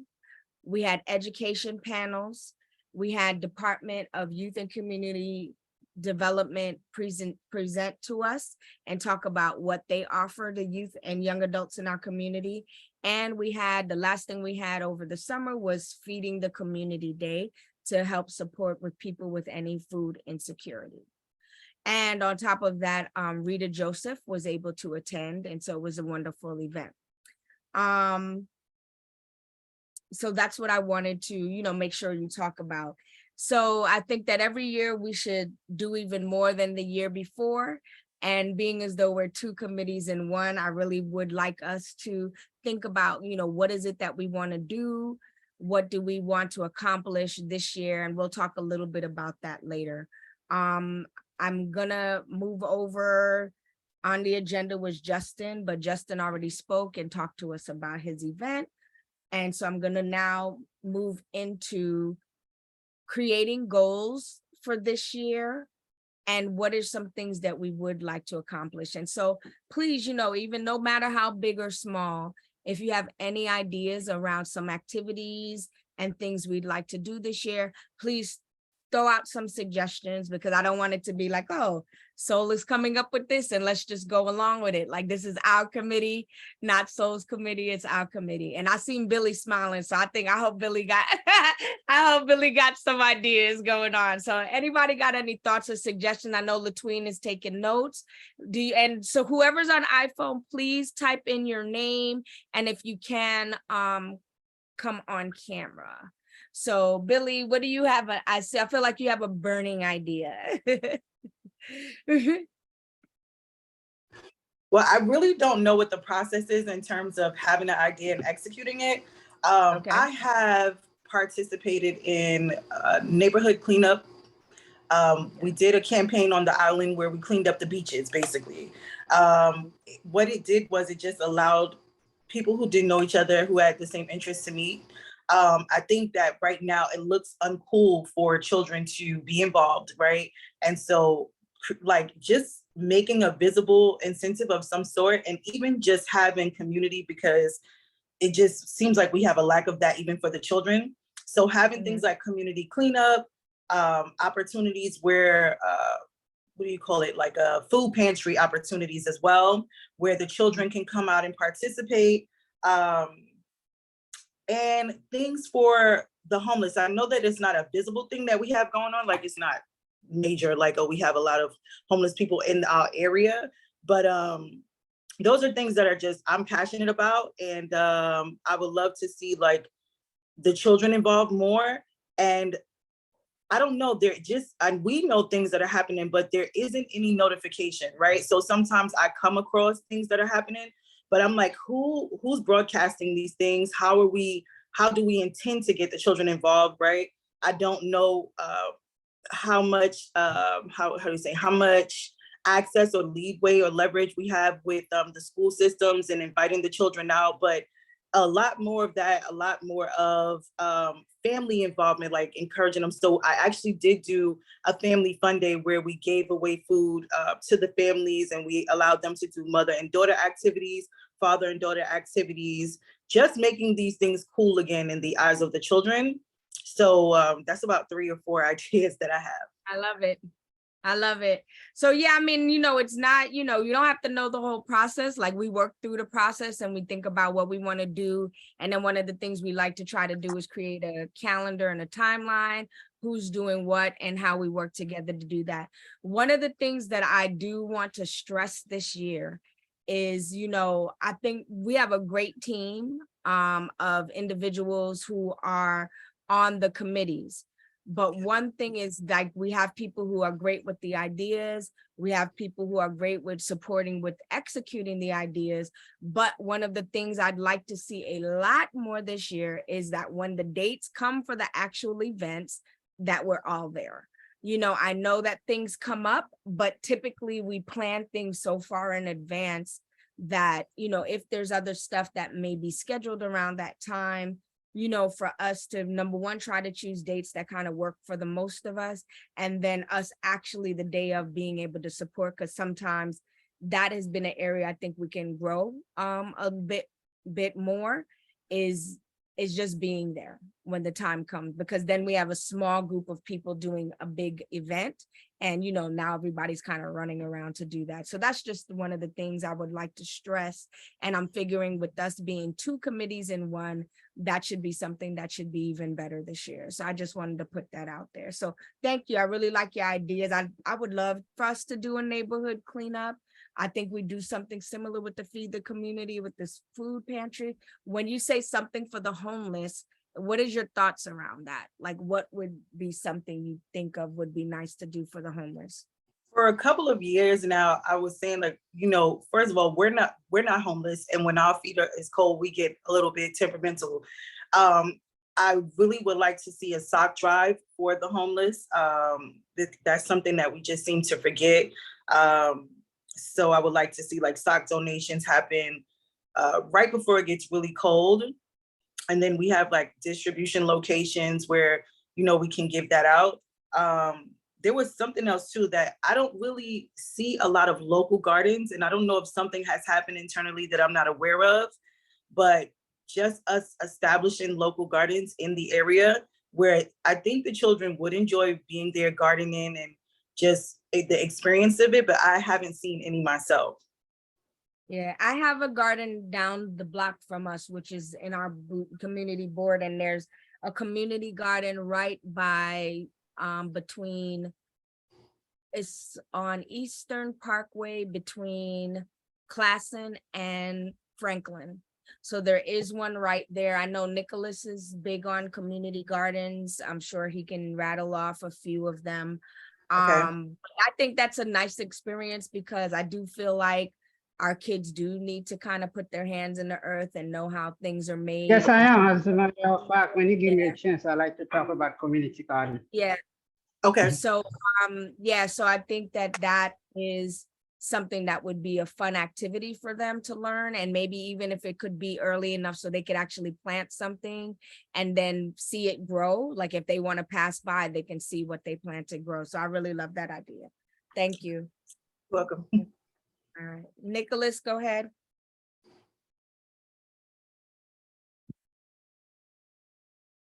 We had education panels. We had Department of Youth and Community Development present to us and talk about what they offer to youth and young adults in our community. And we had, the last thing we had over the summer was Feeding the Community Day to help support with people with any food insecurity. And on top of that, Rita Joseph was able to attend, and so it was a wonderful event. So that's what I wanted to, make sure you talk about. So I think that every year we should do even more than the year before. And being as though we're two committees in one, I really would like us to think about, what is it that we want to do? What do we want to accomplish this year? And we'll talk a little bit about that later. I'm gonna move over. On the agenda was Justin, but Justin already spoke and talked to us about his event. And so I'm gonna now move into creating goals for this year and what are some things that we would like to accomplish. And so please, even no matter how big or small, if you have any ideas around some activities and things we'd like to do this year, please throw out some suggestions, because I don't want it to be like, oh, Soul is coming up with this and let's just go along with it. Like, this is our committee, not Soul's committee, it's our committee. And I seen Billy smiling, so I hope Billy got some ideas going on. So anybody got any thoughts or suggestions? I know Latween is taking notes. And so whoever's on iPhone, please type in your name, and if you can, come on camera. So Billy, what do you have? I feel like you have a burning idea. Well, I really don't know what the process is in terms of having an idea and executing it. Okay. I have participated in neighborhood cleanup. We did a campaign on the island where we cleaned up the beaches, basically. What it did was it just allowed people who didn't know each other, who had the same interests, to meet. I think that right now it looks uncool for children to be involved, right? And so like just making a visible incentive of some sort, and even just having community, because it just seems like we have a lack of that even for the children. So having things like community cleanup, opportunities where, what do you call it? Like food pantry opportunities as well, where the children can come out and participate. And things for the homeless. I know that it's not a visible thing that we have going on, like it's not major, like, oh, we have a lot of homeless people in our area, but those are things that are just, I'm passionate about, and I would love to see like the children involved more. And I don't know, they're just, and we know things that are happening, but there isn't any notification, right? So sometimes I come across things that are happening, but I'm like, who's broadcasting these things? How do we intend to get the children involved, right? I don't know how much, how do you say, how much access or leeway or leverage we have with the school systems and inviting the children out, but a lot more of that, a lot more of family involvement, like encouraging them. So I actually did do a family fun day where we gave away food to the families, and we allowed them to do mother and daughter activities, father and daughter activities, just making these things cool again in the eyes of the children. So that's about 3 or 4 ideas that I have. I love it. I love it. So yeah, I mean, it's not, you don't have to know the whole process. Like, we work through the process and we think about what we want to do. And then one of the things we like to try to do is create a calendar and a timeline, who's doing what and how we work together to do that. One of the things that I do want to stress this year is, I think we have a great team of individuals who are on the committees. But one thing is, like, we have people who are great with the ideas. We have people who are great with supporting with executing the ideas. But one of the things I'd like to see a lot more this year is that when the dates come for the actual events, that we're all there. I know that things come up, but typically we plan things so far in advance that, if there's other stuff that may be scheduled around that time, for us to, number one, try to choose dates that kind of work for the most of us, and then us actually the day of being able to support, because sometimes that has been an area I think we can grow a bit more, is just being there when the time comes, because then we have a small group of people doing a big event. And, you know, now everybody's kind of running around to do that. So that's just one of the things I would like to stress. And I'm figuring with us being 2 committees in one, that should be something that should be even better this year. So I just wanted to put that out there. So thank you. I really like your ideas. I would love for us to do a neighborhood cleanup. I think we do something similar with the Feed the Community with this food pantry. When you say something for the homeless, what is your thoughts around that? Like, what would be something you think of would be nice to do for the homeless? For a couple of years now, I was saying, like, you know, first of all, we're not homeless, and when our feet is cold, we get a little bit temperamental. I really would like to see a sock drive for the homeless. That's something that we just seem to forget. So I would like to see like sock donations happen right before it gets really cold. And then we have like distribution locations where, you know, we can give that out. There was something else too that I don't really see a lot of local gardens, and I don't know if something has happened internally that I'm not aware of, but just us establishing local gardens in the area where I think the children would enjoy being there gardening and just the experience of it, but I haven't seen any myself. Yeah, I have a garden down the block from us, which is in our community board, and there's a community garden right by between, it's on Eastern Parkway between Classen and Franklin. So there is one right there. I know Nicholas is big on community gardens. I'm sure he can rattle off a few of them. I think that's a nice experience because I do feel like our kids do need to kind of put their hands in the earth and know how things are made. Yes, I am. As a matter of fact, when you give me a chance, I like to talk about community garden. Yeah. Okay. So, yeah, so I think that is something that would be a fun activity for them to learn. And maybe even if it could be early enough so they could actually plant something and then see it grow. Like if they want to pass by, they can see what they planted grow. So I really love that idea. Thank you. Welcome. All right, Nicholas, go ahead.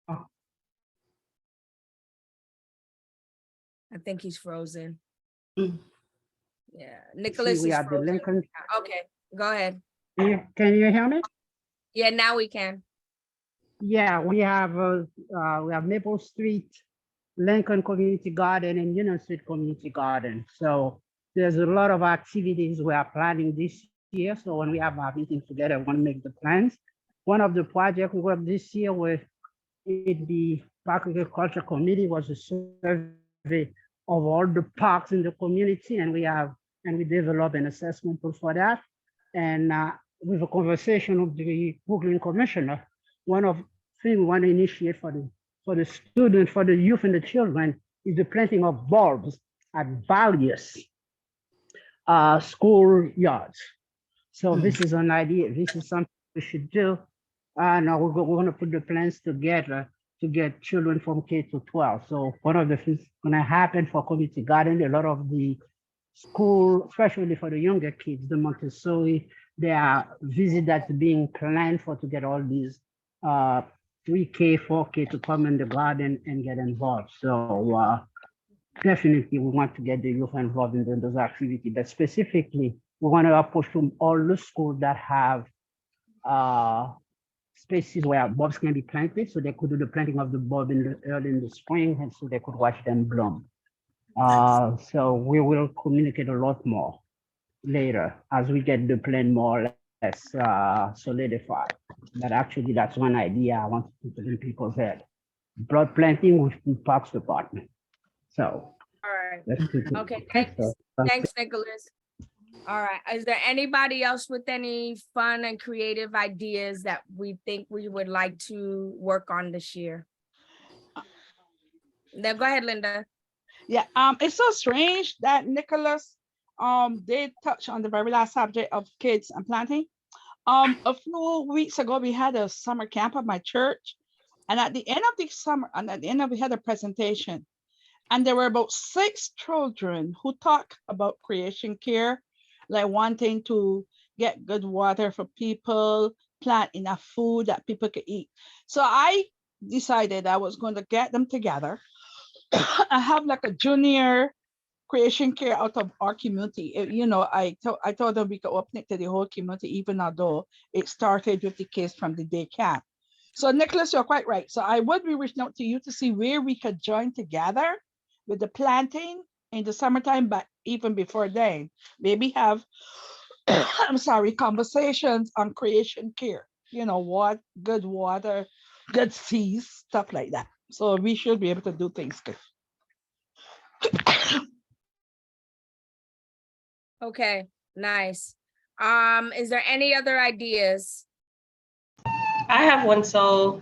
Oh. I think he's frozen. Mm. Yeah, Nicholas we is have the frozen. Lincoln. Okay, go ahead. Can you hear me? Yeah, now we can. Yeah, we have Maple Street, Lincoln Community Garden, and Union Street Community Garden. So there's a lot of activities we are planning this year. So when we have our meeting together, we want to make the plans. One of the projects we worked this year with the Park Agriculture Committee was a survey of all the parks in the community, and we developed an assessment tool for that. And with a conversation with the Brooklyn Commissioner, one of the things we want to initiate for the students, for the youth and the children is the planting of bulbs at various school yards. So this is an idea. This is something we should do. Now we're going to put the plans together to get children from K to 12. So one of the things going to happen for community garden, a lot of the school, especially for the younger kids, the Montessori, there are visits that's being planned for to get all these 3K, 4K to come in the garden and get involved. So definitely we want to get the youth involved in those activities, but specifically we want to approach from all the schools that have spaces where bulbs can be planted, so they could do the planting of the bulb early in the spring, and so they could watch them bloom. So we will communicate a lot more later as we get the plan more or less solidified. But actually, that's one idea I want to put in people's head: blood planting with the Parks Department. So, All right. let's keep it. Okay, thanks. So, Thanks, Nicholas. All right, is there anybody else with any fun and creative ideas that we think we would like to work on this year? Now, go ahead, Linda. Yeah, it's so strange that Nicholas did touch on the very last subject of kids and planting. A few weeks ago, we had a summer camp at my church, and at the end of the summer, we had a presentation, and there were about 6 children who talked about creation care, like wanting to get good water for people, plant enough food that people could eat. So I decided I was going to get them together. I have like a junior creation care out of our community. I told them we could open it to the whole community, even although it started with the kids from the day camp. So Nicholas, you're quite right. So I would be reaching out to you to see where we could join together with the planting in the summertime, but even before then, maybe have, I'm sorry, conversations on creation care, what good water, good seas, stuff like that. So we should be able to do things good. Okay, nice. Is there any other ideas? I have one. So,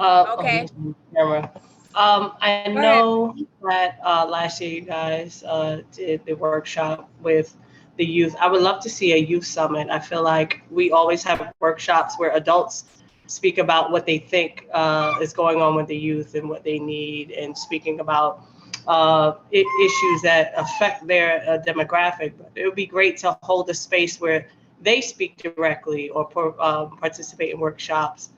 Okay. Camera. I Go ahead. know that last year you guys did the workshop with the youth. I would love to see a youth summit. I feel like we always have workshops where adults speak about what they think is going on with the youth and what they need, and speaking about issues that affect their demographic. But it would be great to hold a space where they speak directly or participate in workshops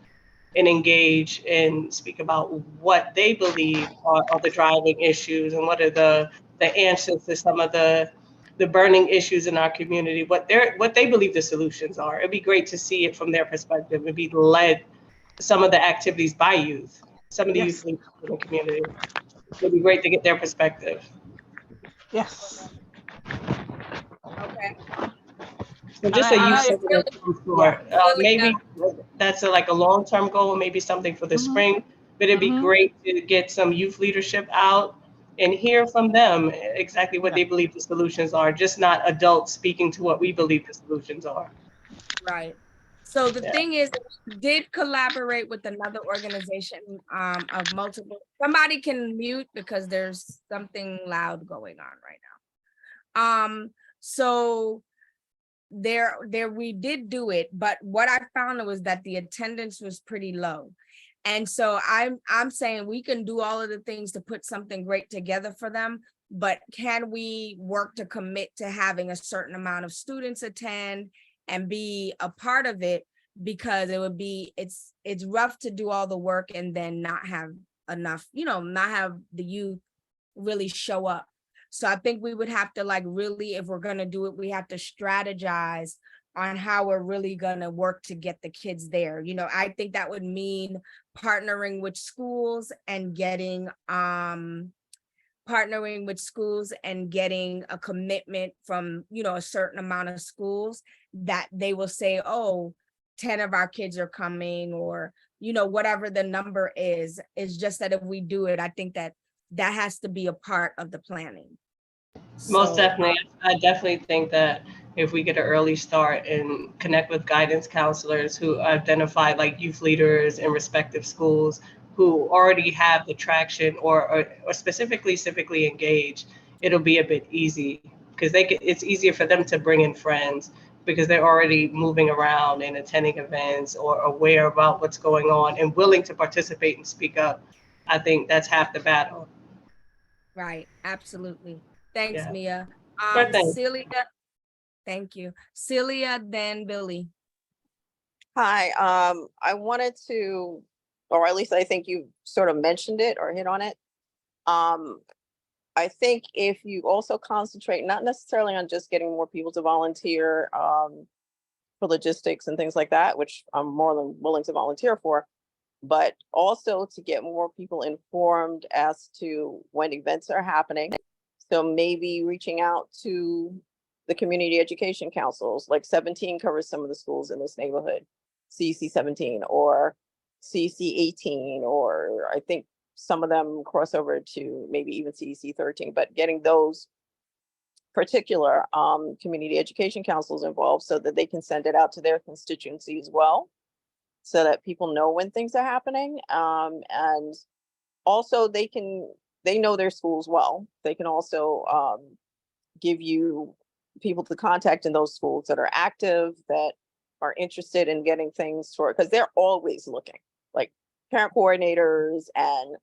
and engage and speak about what they believe are the driving issues and what are the answers to some of the burning issues in our community, what they believe the solutions are. It'd be great to see it from their perspective and be led some of the activities by youth, some of the youth leaders in the community. It'd be great to get their perspective. Yes. Okay. So just a youth summit of some sort. Maybe that's like a long-term goal, maybe something for the spring, but it'd be great to get some youth leadership out and hear from them exactly what they believe the solutions are, just not adults speaking to what we believe the solutions are. Right. So the thing is, we did collaborate with another organization of multiple. Somebody can mute because there's something loud going on right now. So there we did do it, but what I found was that the attendance was pretty low. And so I'm saying we can do all of the things to put something great together for them, but can we work to commit to having a certain amount of students attend and be a part of it? Because it's rough to do all the work and then not have enough, not have the youth really show up. So I think we would have to really, if we're going to do it, we have to strategize on how we're really going to work to get the kids there. I think that would mean partnering with schools and getting a commitment from, a certain amount of schools that they will say, oh, 10 of our kids are coming, or, whatever the number is. It's just that if we do it, I think that has to be a part of the planning. Most definitely. I definitely think that if we get an early start and connect with guidance counselors who identify youth leaders in respective schools who already have the traction or specifically civically engaged, it'll be a bit easy because it's easier for them to bring in friends because they're already moving around and attending events or aware about what's going on and willing to participate and speak up. I think that's half the battle. Right. Absolutely. Thanks, Yeah. Mia. Sure thing. Celia, thank you. Celia, then Billy. Hi, I wanted to, or at least I think you sort of mentioned it or hit on it. I think if you also concentrate, not necessarily on just getting more people to volunteer for logistics and things like that, which I'm more than willing to volunteer for, but also to get more people informed as to when events are happening. So maybe reaching out to the community education councils, like 17 covers some of the schools in this neighborhood, CEC 17 or CEC 18, or I think some of them cross over to maybe even CEC 13, but getting those particular community education councils involved so that they can send it out to their constituency as well, so that people know when things are happening. And also they know their schools well. They can also give you people to contact in those schools that are active, that are interested in getting things sorted, because they're always looking, like parent coordinators and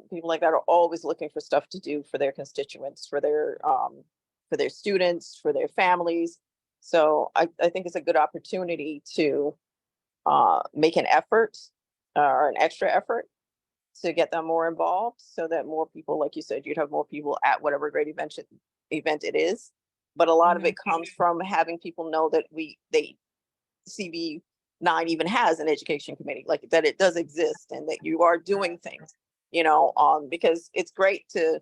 people like that are always looking for stuff to do for their constituents, for their students, for their families. So I think it's a good opportunity to make an effort or an extra effort to get them more involved so that more people, like you said, you'd have more people at whatever great event it is. But a lot of it comes from having people know that CB9 even has an education committee, like that it does exist and that you are doing things, because it's great to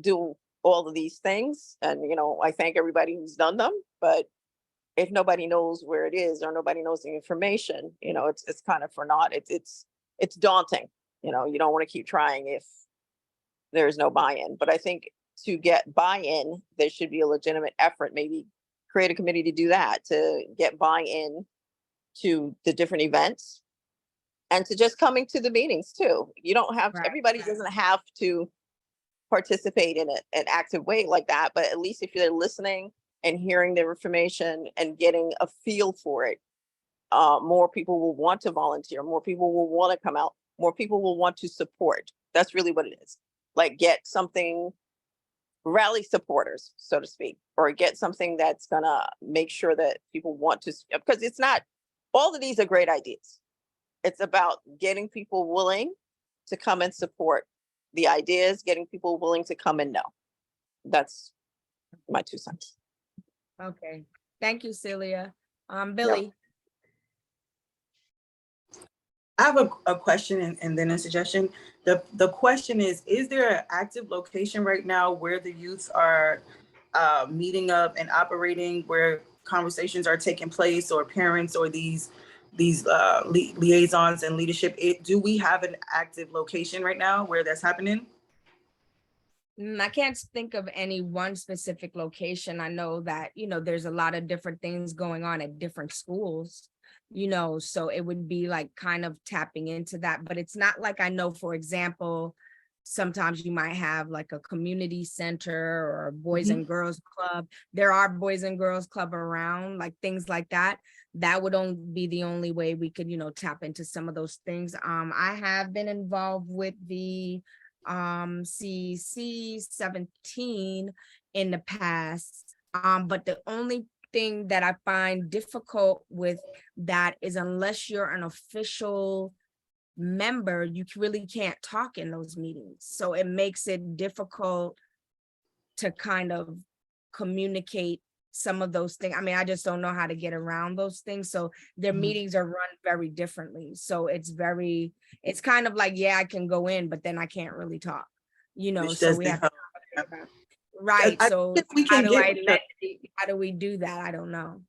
do all of these things. And, I thank everybody who's done them, but if nobody knows where it is or nobody knows the information, it's kind of for naught. It's daunting. You don't want to keep trying if there's no buy-in. But I think to get buy-in, there should be a legitimate effort, maybe create a committee to do that, to get buy-in to the different events and to just coming to the meetings too. You don't have, everybody doesn't have to participate in an active way like that, but at least if you're listening and hearing their information and getting a feel for it, more people will want to volunteer, more people will want to come out, more people will want to support. That's really what it is. Like get something, rally supporters, so to speak, or get something that's gonna make sure that people want to, because it's not, all of these are great ideas. It's about getting people willing to come and support the ideas, getting people willing to come and know. That's my 2 cents. Okay, thank you, Celia. Billy. I have a question and then a suggestion. The question is there an active location right now where the youth are meeting up and operating, where conversations are taking place, or parents or these liaisons and leadership? Do we have an active location right now where that's happening? I can't think of any one specific location. I know that, there's a lot of different things going on at different schools, so it would be like kind of tapping into that. But it's not like, I know, for example, sometimes you might have like a community center or a boys and girls club. There are boys and girls club around, like things like that. That would only be the only way we could, tap into some of those things. I have been involved with the CC 17 in the past, but the only thing that I find difficult with that is unless you're an official member, you really can't talk in those meetings. So it makes it difficult to kind of communicate some of those things. I mean, I just don't know how to get around those things. So their meetings are run very differently. So it's kind of like, yeah, I can go in, but then I can't really talk, so we have to talk about. Right. So how do we do that? I don't know,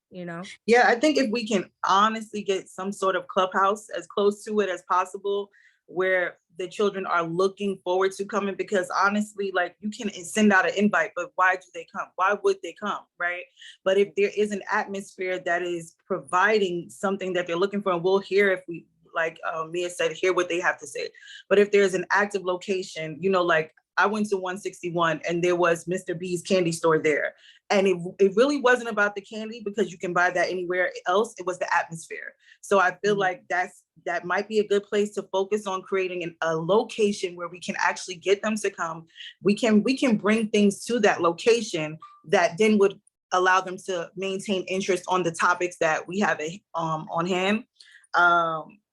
Yeah, I think if we can honestly get some sort of clubhouse as close to it as possible, where the children are looking forward to coming, because honestly, like, you can send out an invite, but why do they come? Why would they come, right? But if there is an atmosphere that is providing something that they're looking for, and we'll hear if we, like Mia said, hear what they have to say. But if there's an active location, like I went to 161 and there was Mr. B's candy store there. And it really wasn't about the candy, because you can buy that anywhere else. It was the atmosphere. So I feel like that might be a good place to focus on, creating a location where we can actually get them to come. We can bring things to that location that then would allow them to maintain interest on the topics that we have on hand.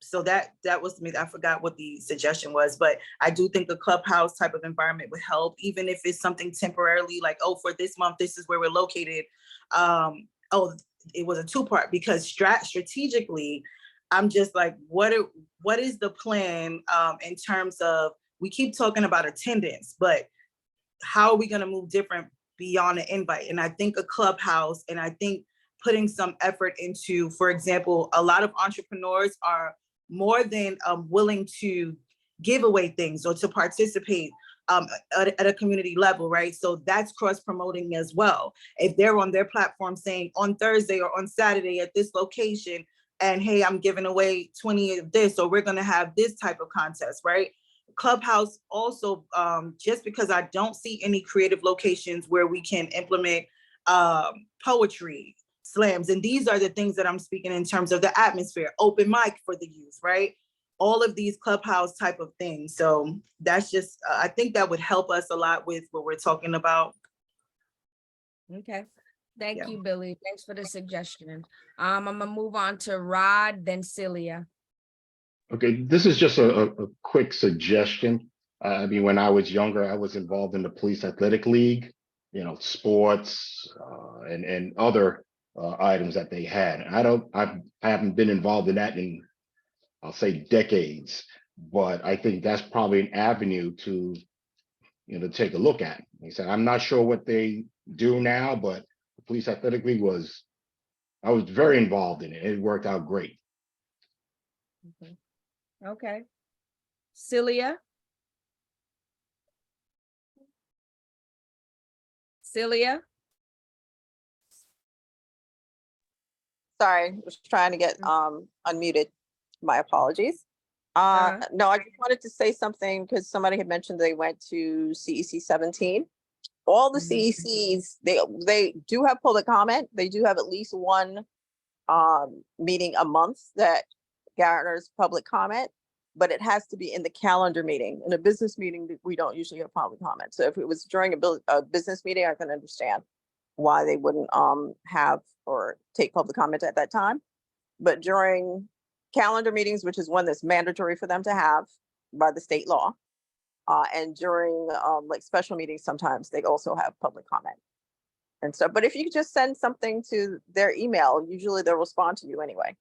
So that was me. I forgot what the suggestion was, but I do think the clubhouse type of environment would help, even if it's something temporarily, like, oh, for this month, this is where we're located. It was a 2-part, because strategically, I'm just like, what is the plan in terms of, we keep talking about attendance, but how are we going to move different beyond an invite? And I think a clubhouse, and I think putting some effort into, for example, a lot of entrepreneurs are more than willing to give away things or to participate at a community level, right? So that's cross-promoting as well. If they're on their platform saying on Thursday or on Saturday at this location, and hey, I'm giving away 20 of this, or we're gonna have this type of contest, right? Clubhouse also, just because I don't see any creative locations where we can implement poetry slams. And these are the things that I'm speaking in terms of the atmosphere, open mic for the youth, right? All of these clubhouse type of things. So that's just, I think that would help us a lot with what we're talking about. Okay. Thank Yeah. you, Billy. Thanks for the suggestion. I'm gonna move on to Rod, then Celia. Okay, this is just a quick suggestion. I mean, when I was younger, I was involved in the Police Athletic League, sports, and other items that they had. I haven't been involved in that in, I'll say, decades, but I think that's probably an avenue to, to take a look at. He said, I'm not sure what they do now, but the Police Athletic League I was very involved in it. It worked out great. Okay. Celia? Celia? Sorry, was trying to get unmuted. My apologies. Uh-huh. No, I just wanted to say something because somebody had mentioned they went to CEC 17. All the CECs, they do have public comment. They do have at least one meeting a month that garners public comment, but it has to be in the calendar meeting. In a business meeting, we don't usually have public comment. So if it was during a business meeting, I can understand why they wouldn't have or take public comment at that time. But during calendar meetings, which is one that's mandatory for them to have by the state law, and during like special meetings, sometimes they also have public comment. And so, but if you just send something to their email, usually they'll respond to you anyway.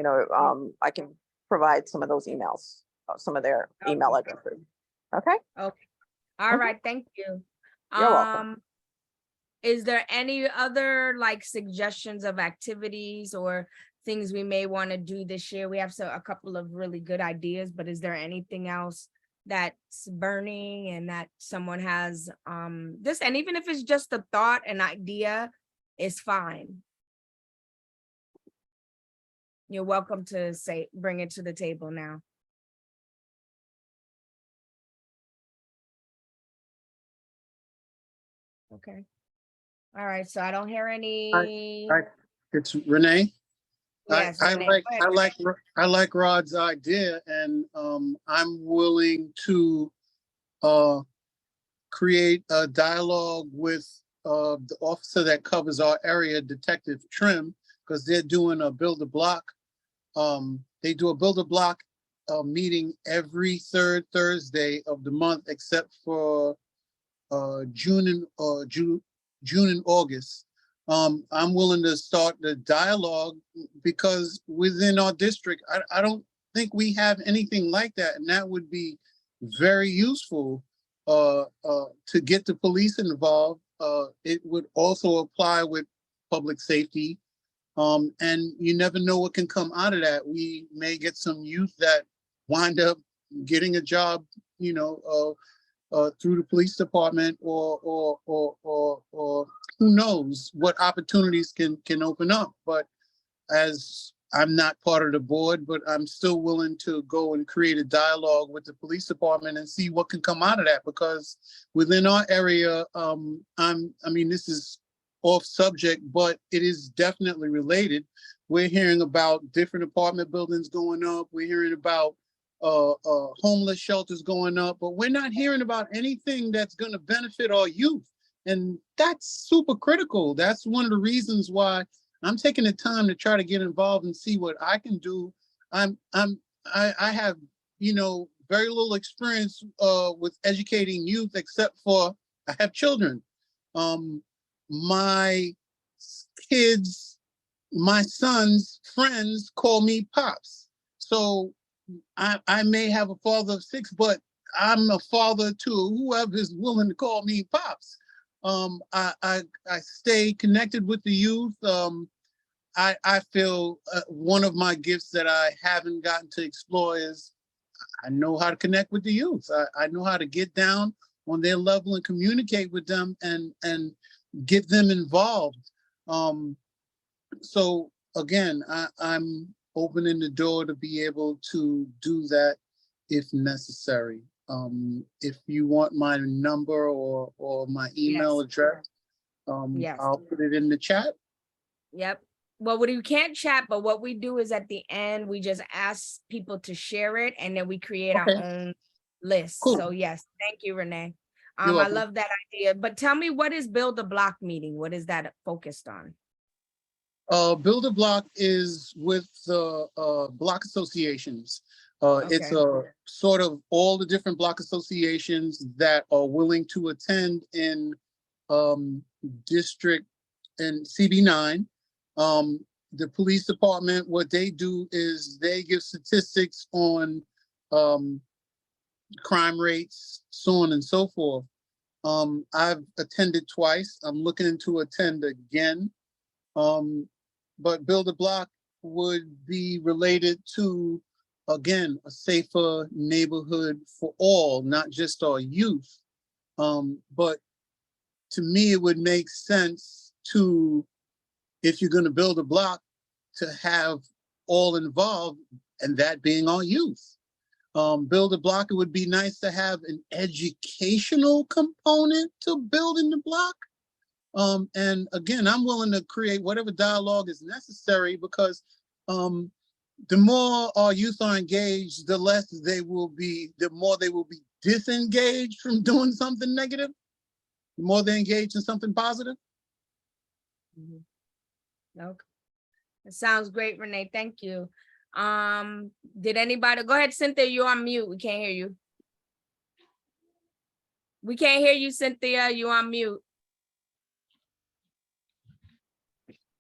I can provide some of those emails, some of their email addresses. Okay. Okay. All right. Thank you. You're welcome. Is there any other like suggestions of activities or things we may want to do this year? We have a couple of really good ideas, but is there anything else that's burning and that someone has this, and even if it's just a thought, an idea is fine. You're welcome to bring it to the table now. Okay. All right, so I don't hear any. It's Renee. Yes, I Renee, go ahead. I like Rod's idea, and I'm willing to create a dialogue with the officer that covers our area, Detective Trim, because they're doing a build a block. They do a build a block meeting every third Thursday of the month, except for June and August. I'm willing to start the dialogue because within our district, I don't think we have anything like that, and that would be very useful to get the police involved. It would also apply with public safety, and you never know what can come out of that. We may get some youth that wind up getting a job, through the police department, or who knows what opportunities can open up. But as I'm not part of the board, but I'm still willing to go and create a dialogue with the police department and see what can come out of that. Because within our area, this is off subject, but it is definitely related. We're hearing about different apartment buildings going up. We're hearing about homeless shelters going up, but we're not hearing about anything that's going to benefit our youth. And that's super critical. That's one of the reasons why I'm taking the time to try to get involved and see what I can do. I have, very little experience with educating youth, except for I have children. My kids, my son's friends call me Pops. So I may have a father of 6, but I'm a father to whoever is willing to call me Pops. I stay connected with the youth. I feel one of my gifts that I haven't gotten to explore is I know how to connect with the youth. I know how to get down on their level and communicate with them and get them involved. So again, I'm opening the door to be able to do that if necessary. If you want my number or my email address, I'll put it in the chat. Yep. Well, you can't chat, but what we do is at the end, we just ask people to share it, and then we create our own list. Cool. So yes, thank you, Renee. You're I welcome. love that idea, but tell me, what is Build a Block meeting? What is that focused on? Build a Block is with the block associations. It's Okay. a sort of all the different block associations that are willing to attend in district and CB9. The police department, what they do is they give statistics on crime rates, so on and so forth. I've attended twice. I'm looking to attend again. But Build a Block would be related to, again, a safer neighborhood for all, not just our youth. But to me, it would make sense to, if you're going to build a block, to have all involved, and that being our youth. Build a Block, it would be nice to have an educational component to building the block. And again, I'm willing to create whatever dialogue is necessary, because the more our youth are engaged, the more they will be disengaged from doing something negative, the more they engage in something positive. Okay. It sounds great, Renee. Thank you. Did anybody go ahead, Cynthia? You're on mute. We can't hear you. We can't hear you, Cynthia. You're on mute.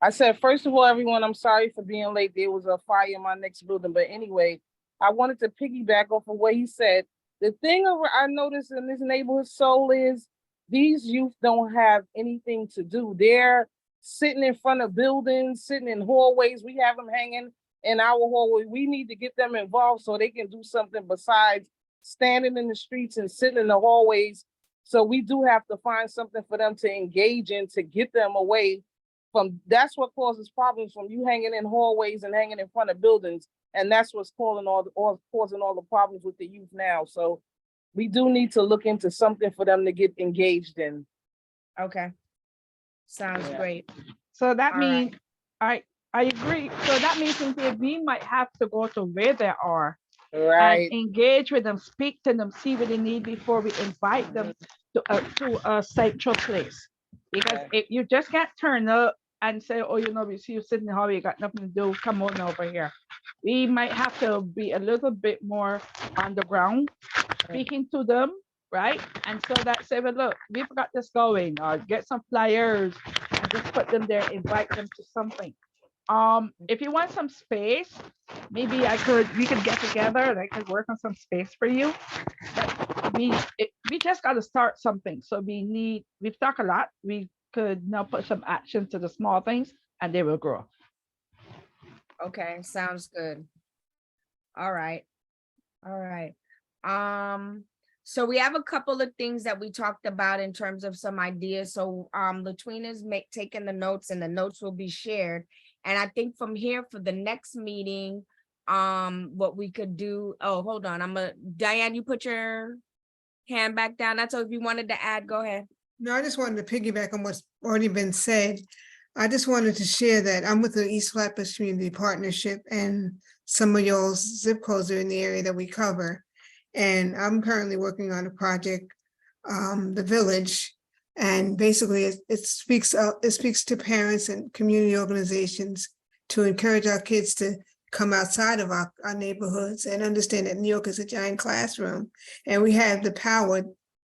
I said, first of all, everyone, I'm sorry for being late. There was a fire in my next building. But anyway, I wanted to piggyback off of what he said. The thing I noticed in this neighborhood soul is these youth don't have anything to do. They're sitting in front of buildings, sitting in hallways. We have them hanging in our hallway. We need to get them involved so they can do something besides standing in the streets and sitting in the hallways. So we do have to find something for them to engage in to get them away from. That's what causes problems, from you hanging in hallways and hanging in front of buildings. And that's what's causing all the problems with the youth now. So we do need to look into something for them to get engaged in. Okay. Sounds great. So that All means, I agree. So that means Cynthia, we might have to go to where they are Right. and engage with them, speak to them, see what they need before we invite them to a central place. Because if you just can't turn up and say, oh, we see you sitting in the hallway, you got nothing to do, come on over here. We might have to be a little bit more on the ground, speaking to them, right? And so that say, well, look, we've got this going, or get some flyers and just put them there, invite them to something. If you want some space, maybe we could get together and I could work on some space for you. But we just got to start something. So we've talked a lot. We could now put some action to the small things and they will grow. Okay, sounds good. All right. So we have a couple of things that we talked about in terms of some ideas. So Latwina's taking the notes, and the notes will be shared. And I think from here for the next meeting, what we could do, oh, hold on. Diane, you put your hand back down. That's all. If you wanted to add, go ahead. No, I just wanted to piggyback on what's already been said. I just wanted to share that I'm with the East Flatbush Community Partnership, and some of y'all's zip codes are in the area that we cover. And I'm currently working on a project, The Village, and basically it speaks to parents and community organizations to encourage our kids to come outside of our neighborhoods and understand that New York is a giant classroom, and we have the power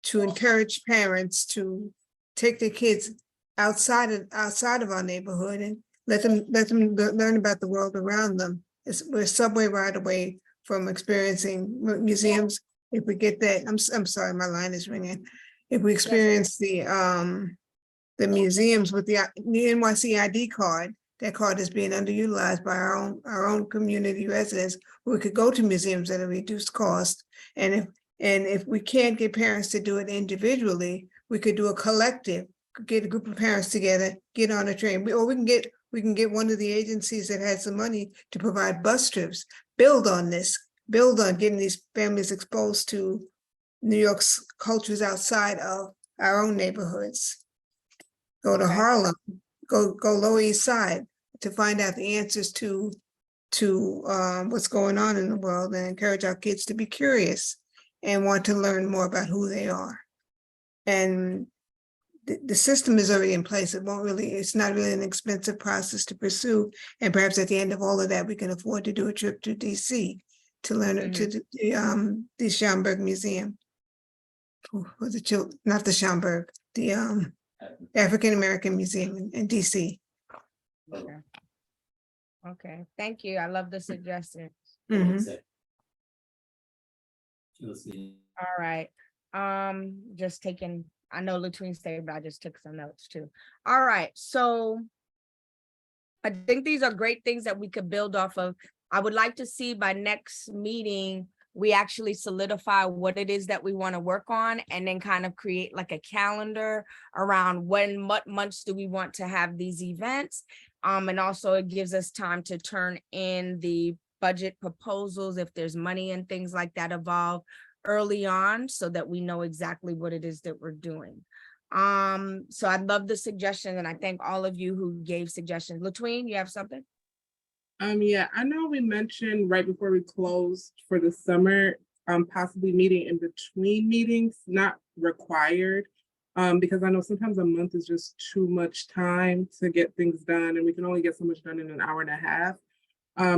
to encourage parents to take their kids outside of our neighborhood and let them learn about the world around them. We're subway right away from experiencing museums. If we get that, I'm sorry, my line is ringing. If we experience the museums with the NYC ID card, that card is being underutilized by our own community residents. We could go to museums at a reduced cost, and if we can't get parents to do it individually, we could do a collective, get a group of parents together, get on a train, or we can get one of the agencies that has the money to provide bus trips, build on getting these families exposed to New York's cultures outside of our own neighborhoods. Go to Harlem, go Lower East Side to find out the answers to what's going on in the world, and encourage our kids to be curious and want to learn more about who they are. And the system is already in place. It won't really, it's not really an expensive process to pursue. And perhaps at the end of all of that, we can afford to do a trip to DC to learn to the Schaumburg Museum. For the children, not the Schaumburg, the African American Museum in DC. Okay, thank you. I love the suggestion. Mhm. All right. Just taking, I know Latween stayed, but I just took some notes too. All right, so I think these are great things that we could build off of. I would like to see by next meeting, we actually solidify what it is that we want to work on and then kind of create like a calendar around what months do we want to have these events. And also it gives us time to turn in the budget proposals if there's money and things like that involved early on so that we know exactly what it is that we're doing. So I love the suggestion and I thank all of you who gave suggestions. Latween, you have something? Yeah, I know we mentioned right before we closed for the summer, possibly meeting in between meetings, not required. Because I know sometimes a month is just too much time to get things done and we can only get so much done in an hour and a half.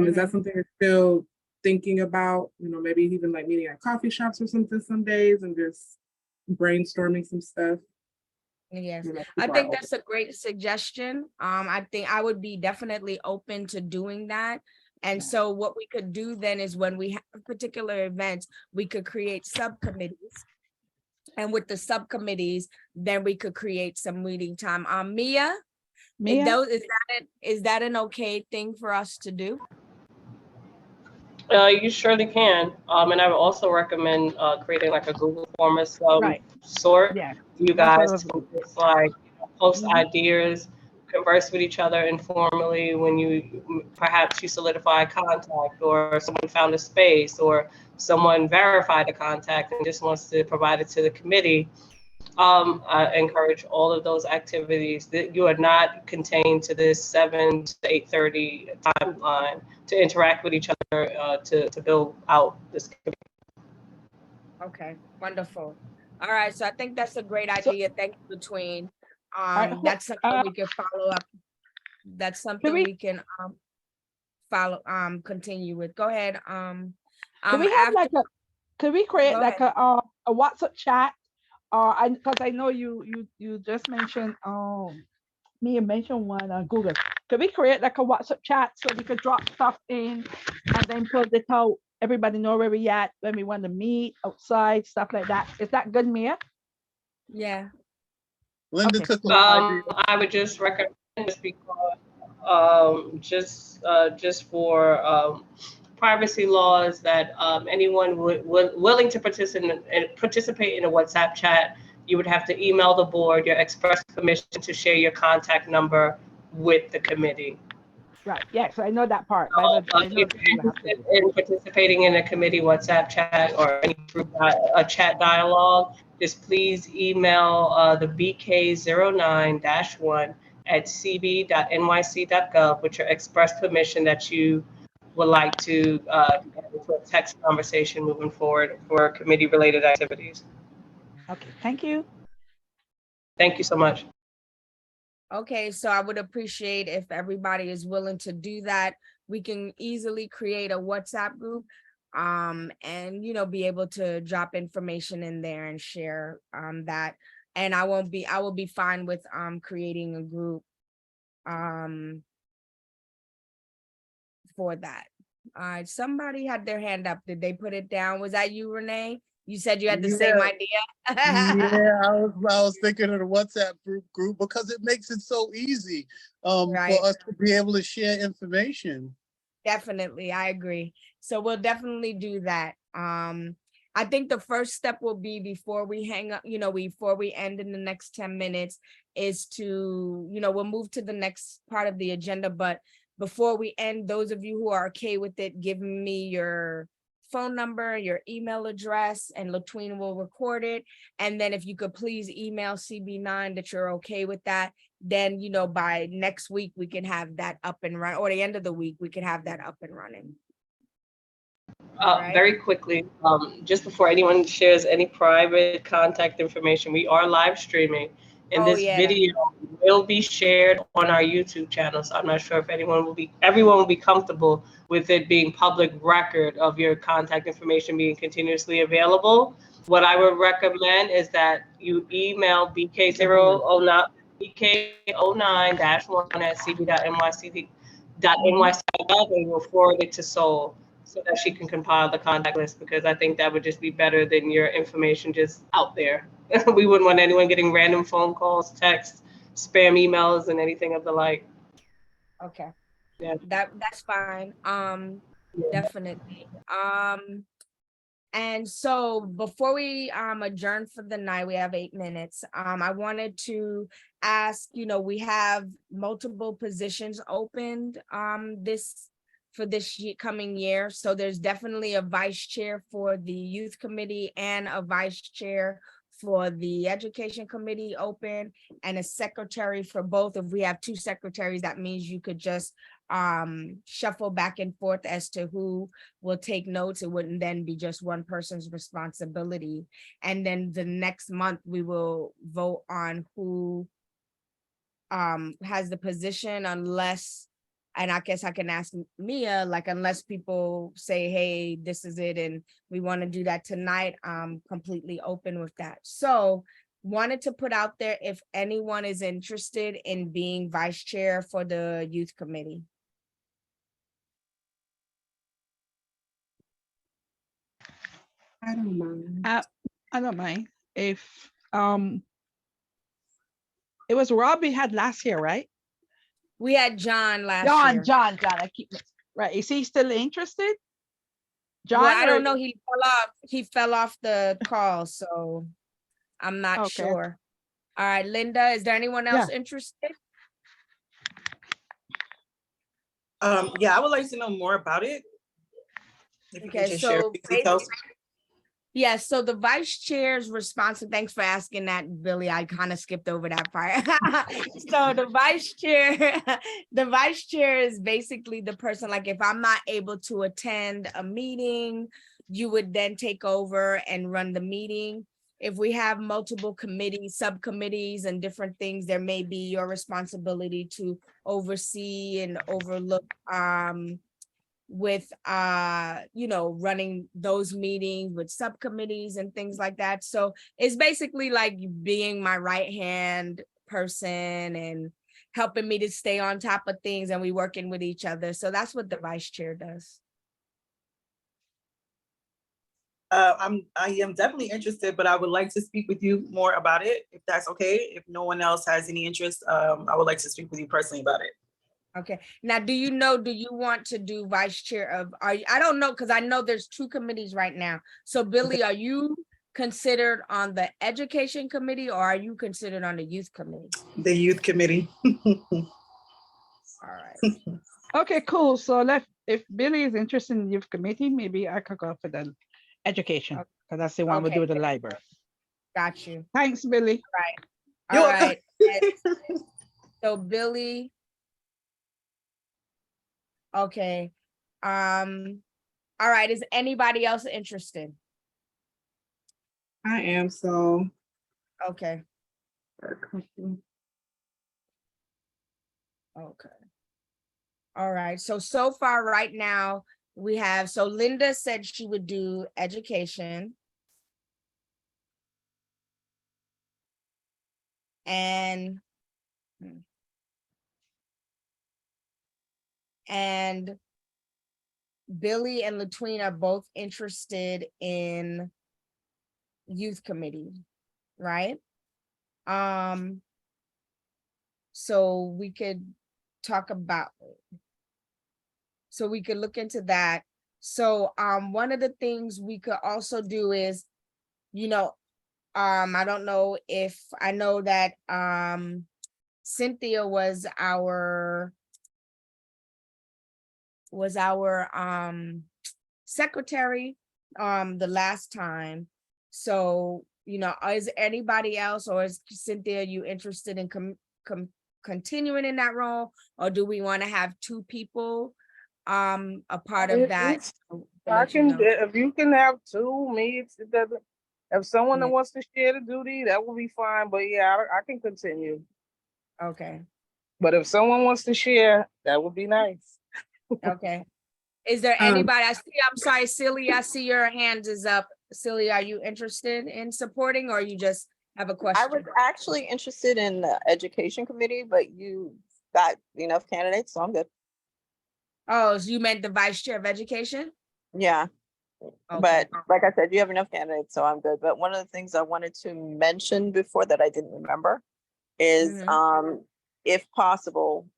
Is that something you're still thinking about? You know, maybe even like meeting at coffee shops or something some days and just brainstorming some stuff. Yes, You know, I people are think that's a great suggestion. I think I would be definitely open to doing that. And so what we could do then is when we have particular events, we could create subcommittees. And with the subcommittees, then we could create some meeting time. Mia, is that an okay thing for us to do? You surely can. And I would also recommend creating like a Google form of some sort. Yeah. You That's what I guys was can just like post Mhm. ideas, converse with each other informally when you perhaps you solidify contact or someone found a space or someone verified a contact and just wants to provide it to the committee. I encourage all of those activities that you are not contained to this 7 to 8:30 timeline to interact with each other to build out this community. Okay, wonderful. All right, so I think that's a great idea. Thank you, Latween. right, That's something we can follow up. That's something we can follow, continue with. Go ahead. Could we have like could we create Go like a WhatsApp chat? Because I know you just mentioned me and mentioned one on Google. Could we create like a WhatsApp chat so we could drop stuff in and then put it out? Everybody know where we at when we want to meet outside, stuff like that. Is that good, Mia? Yeah. Linda Okay. took the idea. I would just recommend this because just for privacy laws that anyone willing to participate in a WhatsApp chat, you would have to email the board your express permission to share your contact number with the committee. Right. Yes, I know that part. If you're interested in participating in a committee WhatsApp chat or any group a chat dialogue, just please email the BK09-1@cb.nyc.gov with your express permission that you would like to get into a text conversation moving forward for committee-related activities. Okay, thank you. Thank you so much. Okay, so I would appreciate if everybody is willing to do that. We can easily create a WhatsApp group and be able to drop information in there and share that. And I will be fine with creating a group for that. Somebody had their hand up. Did they put it down? Was that you, Renee? You said you had the same idea. Yeah, I was thinking of the WhatsApp group because it makes it so easy for us to be able to share information. Definitely, I agree. So we'll definitely do that. I think the first step will be before we hang up, before we end in the next 10 minutes is to, we'll move to the next part of the agenda. But before we end, those of you who are okay with it, give me your phone number, your email address, and Latween will record it. And then if you could please email CB9 that you're okay with that, then, by next week, we can have that up and running, or the end of the week, we can have that up and running. Alright. Very quickly, just before anyone shares any private contact information, we are live streaming. And Oh, this yeah. video will be shared on our YouTube channel. So I'm not sure if everyone will be comfortable with it being public record of your contact information being continuously available. What I would recommend is that you email BK09-1 at cb.nyc.nyc.gov and we'll forward it to Sol so that she can compile the contact list, because I think that would just be better than your information just out there. We wouldn't want anyone getting random phone calls, texts, spam emails, and anything of the like. Okay. Yeah. That's fine. Definitely. And so before we adjourn for the night, we have 8 minutes. I wanted to ask, we have multiple positions opened for this coming year. So there's definitely a vice chair for the youth committee and a vice chair for the education committee open, and a secretary for both. If we have 2 secretaries, that means you could just shuffle back and forth as to who will take notes. It wouldn't then be just one person's responsibility. And then the next month we will vote on who has the position, unless, and I guess I can ask Mia, like, unless people say, hey, this is it, and we want to do that tonight, I'm completely open with that. So wanted to put out there if anyone is interested in being vice chair for the youth committee. I don't mind. I don't mind. If it was Rob we had last year, right? We had John last year. John. I keep right. Is he still interested? John, well, I don't know. He fell off the call, so I'm not sure. All right, Linda, is there anyone else interested? Yeah, I would like to know more about it. If you can just share a few details. Yes, so the vice chair's responsible. Thanks for asking that, Billy. I kind of skipped over that part. So the vice chair is basically the person, like, if I'm not able to attend a meeting, you would then take over and run the meeting. If we have multiple committees, subcommittees, and different things, there may be your responsibility to oversee and overlook with running those meetings with subcommittees and things like that. So it's basically like being my right hand person and helping me to stay on top of things, and we working with each other. So that's what the vice chair does. I am definitely interested, but I would like to speak with you more about it, if that's okay. If no one else has any interest, I would like to speak with you personally about it. Okay. Now, do you want to do vice chair of, I don't know, because I know there's 2 committees right now. So Billy, are you considered on the education committee, or are you considered on the youth committee? The youth committee. All right. Okay, cool. So if Billy is interested in the youth committee, maybe I could go for the education, because that's the one we do with the library. Got you. Thanks, Billy. All right. So Billy. Okay. All right. Is anybody else interested? I am, so. Okay. All right. So far right now we have, so Linda said she would do education. And Billy and Latween are both interested in youth committee, right? So we could talk about, so we could look into that. So one of the things we could also do is, I don't know if, I know that Cynthia was our secretary the last time. So, is anybody else, or is Cynthia, you interested in continuing in that role, or do we want to have 2 people a part of It- that. it's- so I we'll let you can, know. if you can have two, it doesn't, if someone that Yeah. wants to share the duty, that will be fine, but yeah, I can continue. Okay, But if someone wants to share, that would be nice. okay. Is there anybody, I see, I'm sorry, Celia, I see your hand is up. Celia, are you interested in supporting or you just have a I question? was actually interested in the education committee, but you got enough candidates, so I'm good. Oh, so you meant the vice chair of education? Yeah, Okay. but like I said, you have enough candidates, so I'm good. But one of the things I wanted to mention before that I didn't remember is, if possible,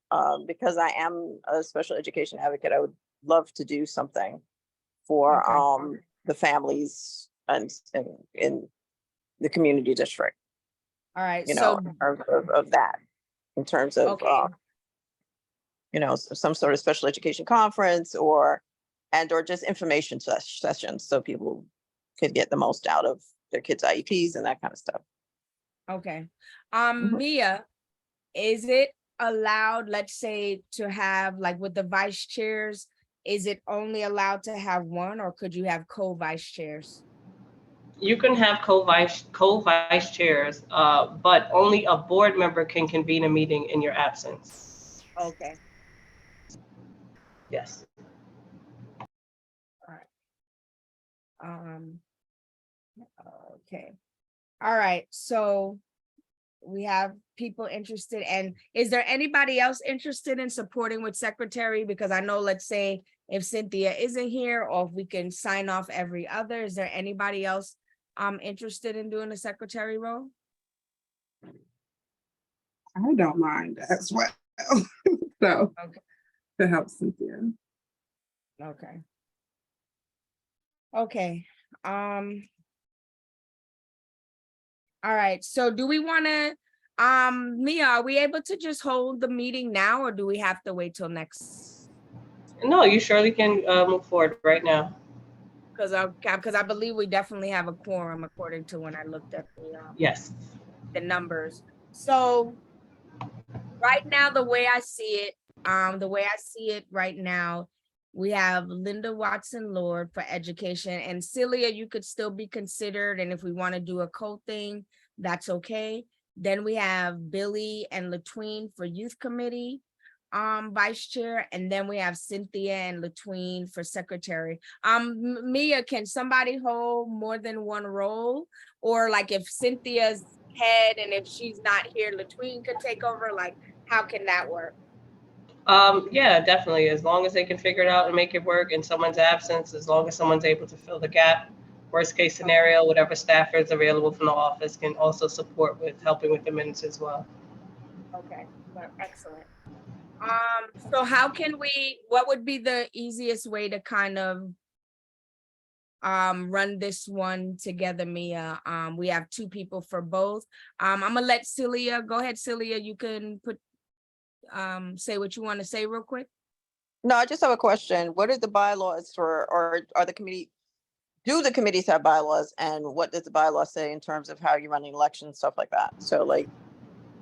because I am a special education advocate, I would love to do something for Okay. the families and in the community district, All right, you know, so, in terms of that, in terms of okay, you know, some sort of special education conference or just information sessions so people could get the most out of their kids' IEPs and that kind of stuff. okay. Mhm. Mia, is it allowed, let's say, to have, like with the vice chairs, is it only allowed to have one or could you have co-vice chairs? You can have co-vice chairs, but only a board member can convene a meeting in your absence. Okay. Yes. All right. Okay. All right, so we have people interested, and is there anybody else interested in supporting with secretary? Because I know, let's say if Cynthia isn't here, or if we can sign off every other, is there anybody else interested in doing the secretary role? I don't mind as well. So Okay. to help Cynthia. Okay. Okay, all right, so do we wanna, Mia, are we able to just hold the meeting now, or do we have to wait till next? No, you surely can move forward right now. Because I believe we definitely have a quorum according to when I looked at Yes. the numbers. So right now, the way I see it right now, we have Linda Watson Lord for education, and Celia, you could still be considered, and if we want to do a co-thing, that's okay. Then we have Billy and Latween for youth committee, vice chair, and then we have Cynthia and Latween for secretary. Mia, can somebody hold more than one role? Or like if Cynthia's head and if she's not here, Latween could take over, like how can that work? Yeah, definitely. As long as they can figure it out and make it work in someone's absence, as long as someone's able to fill the gap. Worst case scenario, whatever staffer is available from the office can also support with helping with the minutes as well. Okay, well, excellent. So how can we, what would be the easiest way to kind of run this one together, Mia? We have two people for both. I'm gonna let Celia, go ahead, Celia, you can put, say what you want to say real quick. No, I just have a question. What are the bylaws for, or are the do the committees have bylaws? And what does the bylaw say in terms of how you run an election, stuff like that? So like,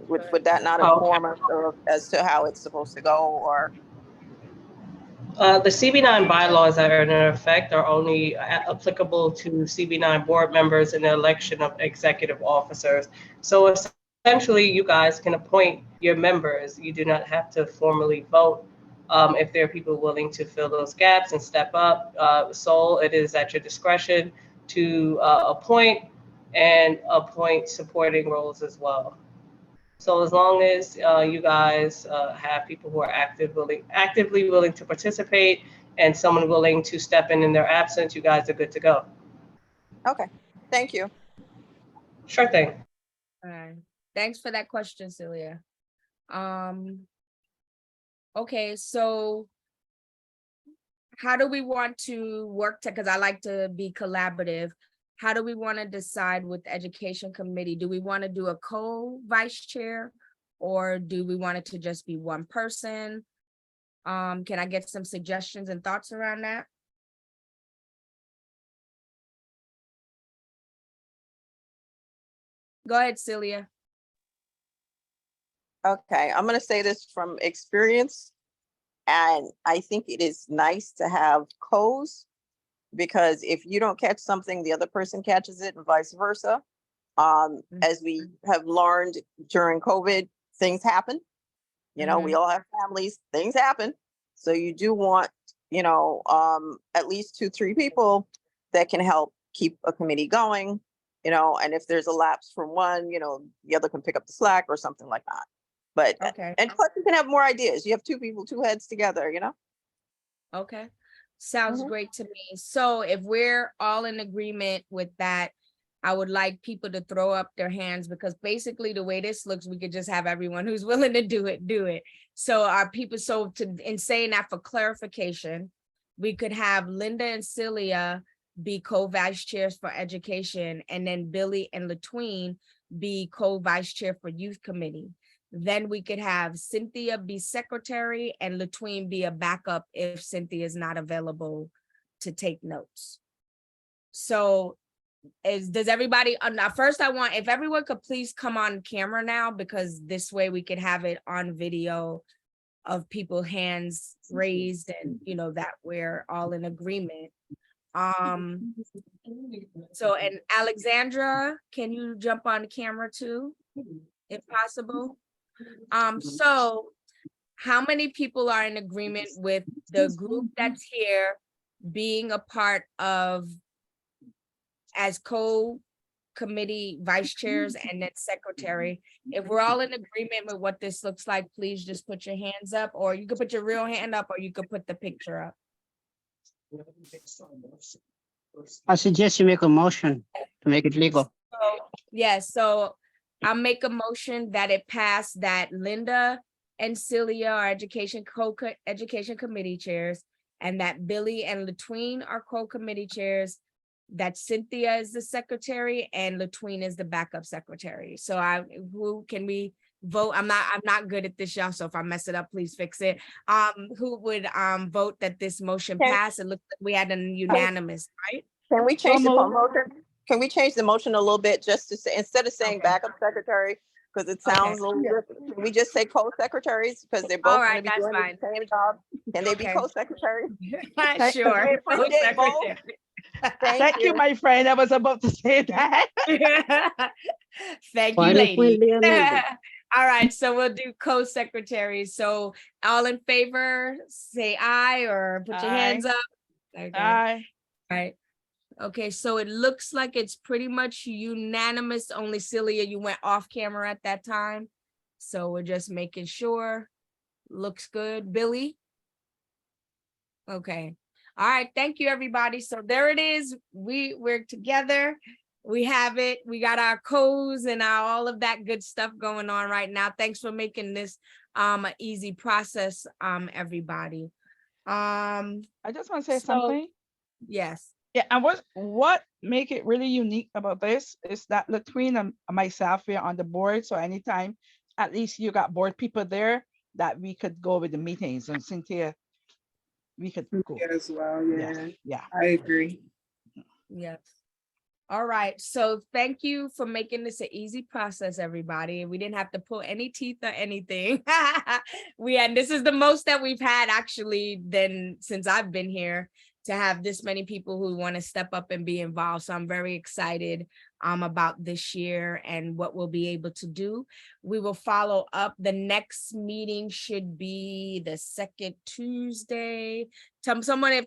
would that not inform us as to how it's supposed to go, or? The CB9 bylaws that are in effect are only applicable to CB9 board members in the election of executive officers. So essentially, you guys can appoint your members. You do not have to formally vote if there are people willing to fill those gaps and step up. So it is at your discretion to appoint supporting roles as well. So as long as you guys have people who are actively willing to participate and someone willing to step in their absence, you guys are good to go. Okay, thank you. Sure thing. All right, thanks for that question, Celia. Okay, so how do we want to work because I like to be collaborative. How do we want to decide with the education committee? Do we want to do a co-vice chair or do we want it to just be one person? Can I get some suggestions and thoughts around that? Go ahead, Celia. Okay, I'm gonna say this from experience. And I think it is nice to have co's, because if you don't catch something, the other person catches it and vice versa. As we have learned during COVID, things happen. You know, we all have families, things happen. So you do want, you know, at least 2-3 people that can help keep a committee going, you know, and if there's a lapse from one, you know, the other can pick up the slack or something like that. But, and plus you can have more ideas. You have 2 people, 2 heads together, you know? Okay, sounds great to me. So if we're all in agreement with that, I would like people to throw up their hands, because basically the way this looks, we could just have everyone who's willing to do it. So our people, so in saying that, for clarification, we could have Linda and Celia be co-vice chairs for education, and then Billy and Latween be co-vice chair for youth committee. Then we could have Cynthia be secretary and Latween be a backup if Cynthia is not available to take notes. So does everybody, now first I want, if everyone could please come on camera now, because this way we could have it on video of people hands raised, and you know that we're all in agreement. So, and Alexandra, can you jump on camera too, if possible? So how many people are in agreement with the group that's here being a part of as co-committee vice chairs and then secretary? If we're all in agreement with what this looks like, please just put your hands up, or you could put your real hand up, or you could put the picture up. I suggest you make a motion to make it legal. Yes, so I'll make a motion that it pass that Linda and Celia are education committee chairs, and that Billy and Latween are co-committee chairs, that Cynthia is the secretary and Latween is the backup secretary. So who can we vote? I'm not good at this, y'all, so if I mess it up, please fix it. Who would vote that this motion pass? It looks like we had a unanimous, right? Can we change the motion? Can we change the motion a little bit, just to say, instead of saying backup secretary, because it sounds a little different, can we just say co-secretaries, because they're both going to be doing the same job? Can they be co-secretaries? Sure. Thank you, my friend. I was about to say that. Thank you, lady. All right, so we'll do co-secretaries. So all in favor, say aye, or put your hands up. Okay. Aye. All right. Okay, so it looks like it's pretty much unanimous. Only Celia, you went off camera at that time. So we're just making sure. Looks good. Billy? Okay. All right, thank you, everybody. So there it is. We're together. We have it. We got our codes and all of that good stuff going on right now. Thanks for making this an easy process, everybody. I just want to say something. Yes. Yeah, and what make it really unique about this is that Latween and myself, we are on the board. So anytime, at least you got board people there that we could go with the meetings, and Cynthia, we could go as well. Yeah, I agree. Yes. All right. So thank you for making this an easy process, everybody. We didn't have to pull any teeth or anything. This is the most that we've had actually since I've been here, to have this many people who want to step up and be involved. So I'm very excited about this year and what we'll be able to do. We will follow up. The next meeting should be the second Tuesday. If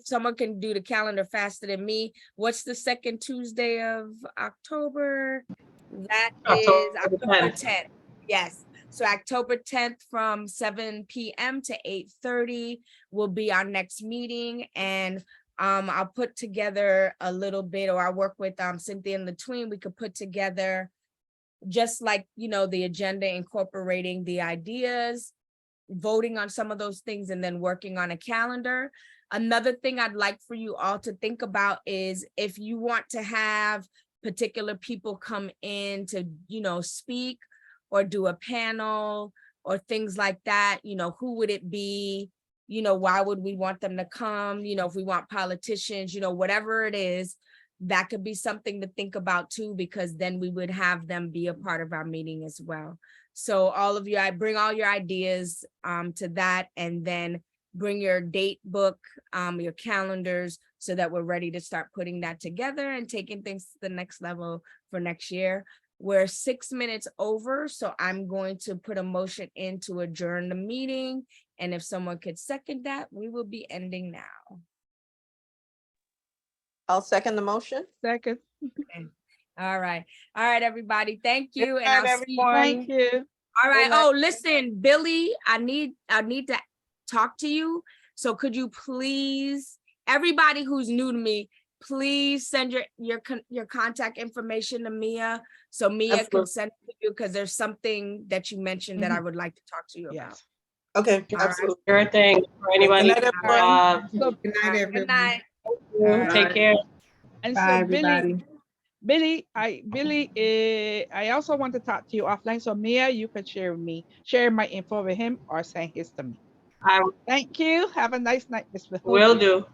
someone can do the calendar faster than me. What's the second Tuesday of October? That is October 10th. Yes. So October 10th from 7 p.m. to 8:30 will be our next meeting. And I'll put together a little bit, or I'll work with Cynthia and Latween. We could put together just like, the agenda, incorporating the ideas, voting on some of those things, and then working on a calendar. Another thing I'd like for you all to think about is if you want to have particular people come in to, speak or do a panel or things like that, who would it be? Why would we want them to come? If we want politicians, whatever it is, that could be something to think about too, because then we would have them be a part of our meeting as well. So all of you, I bring all your ideas to that, and then bring your date book, your calendars, so that we're ready to start putting that together and taking things to the next level for next year. We're 6 minutes over, so I'm going to put a motion in to adjourn the meeting. And if someone could second that, we will be ending now. I'll second the motion. Second. All right, everybody. Thank you. Good And night, I'll see you. everyone. Thank you. All right. Good night. Oh, listen, Billy, I need to talk to you. So could you please, everybody who's new to me, please send your contact information to Mia, so Mia can Absolutely. send it to you, because there's something that you mentioned that I would like to talk to you about. Yes. Okay, All right. absolutely. Sure thing. For anybody, Good night, everyone. So, Good night, everyone. Good night. take care. and Bye, so everybody. Billy, I also want to talk to you offline. So Mia, you can share my info with him or send his to me. I Thank you. Have a nice night, Miss Mahoney. will do.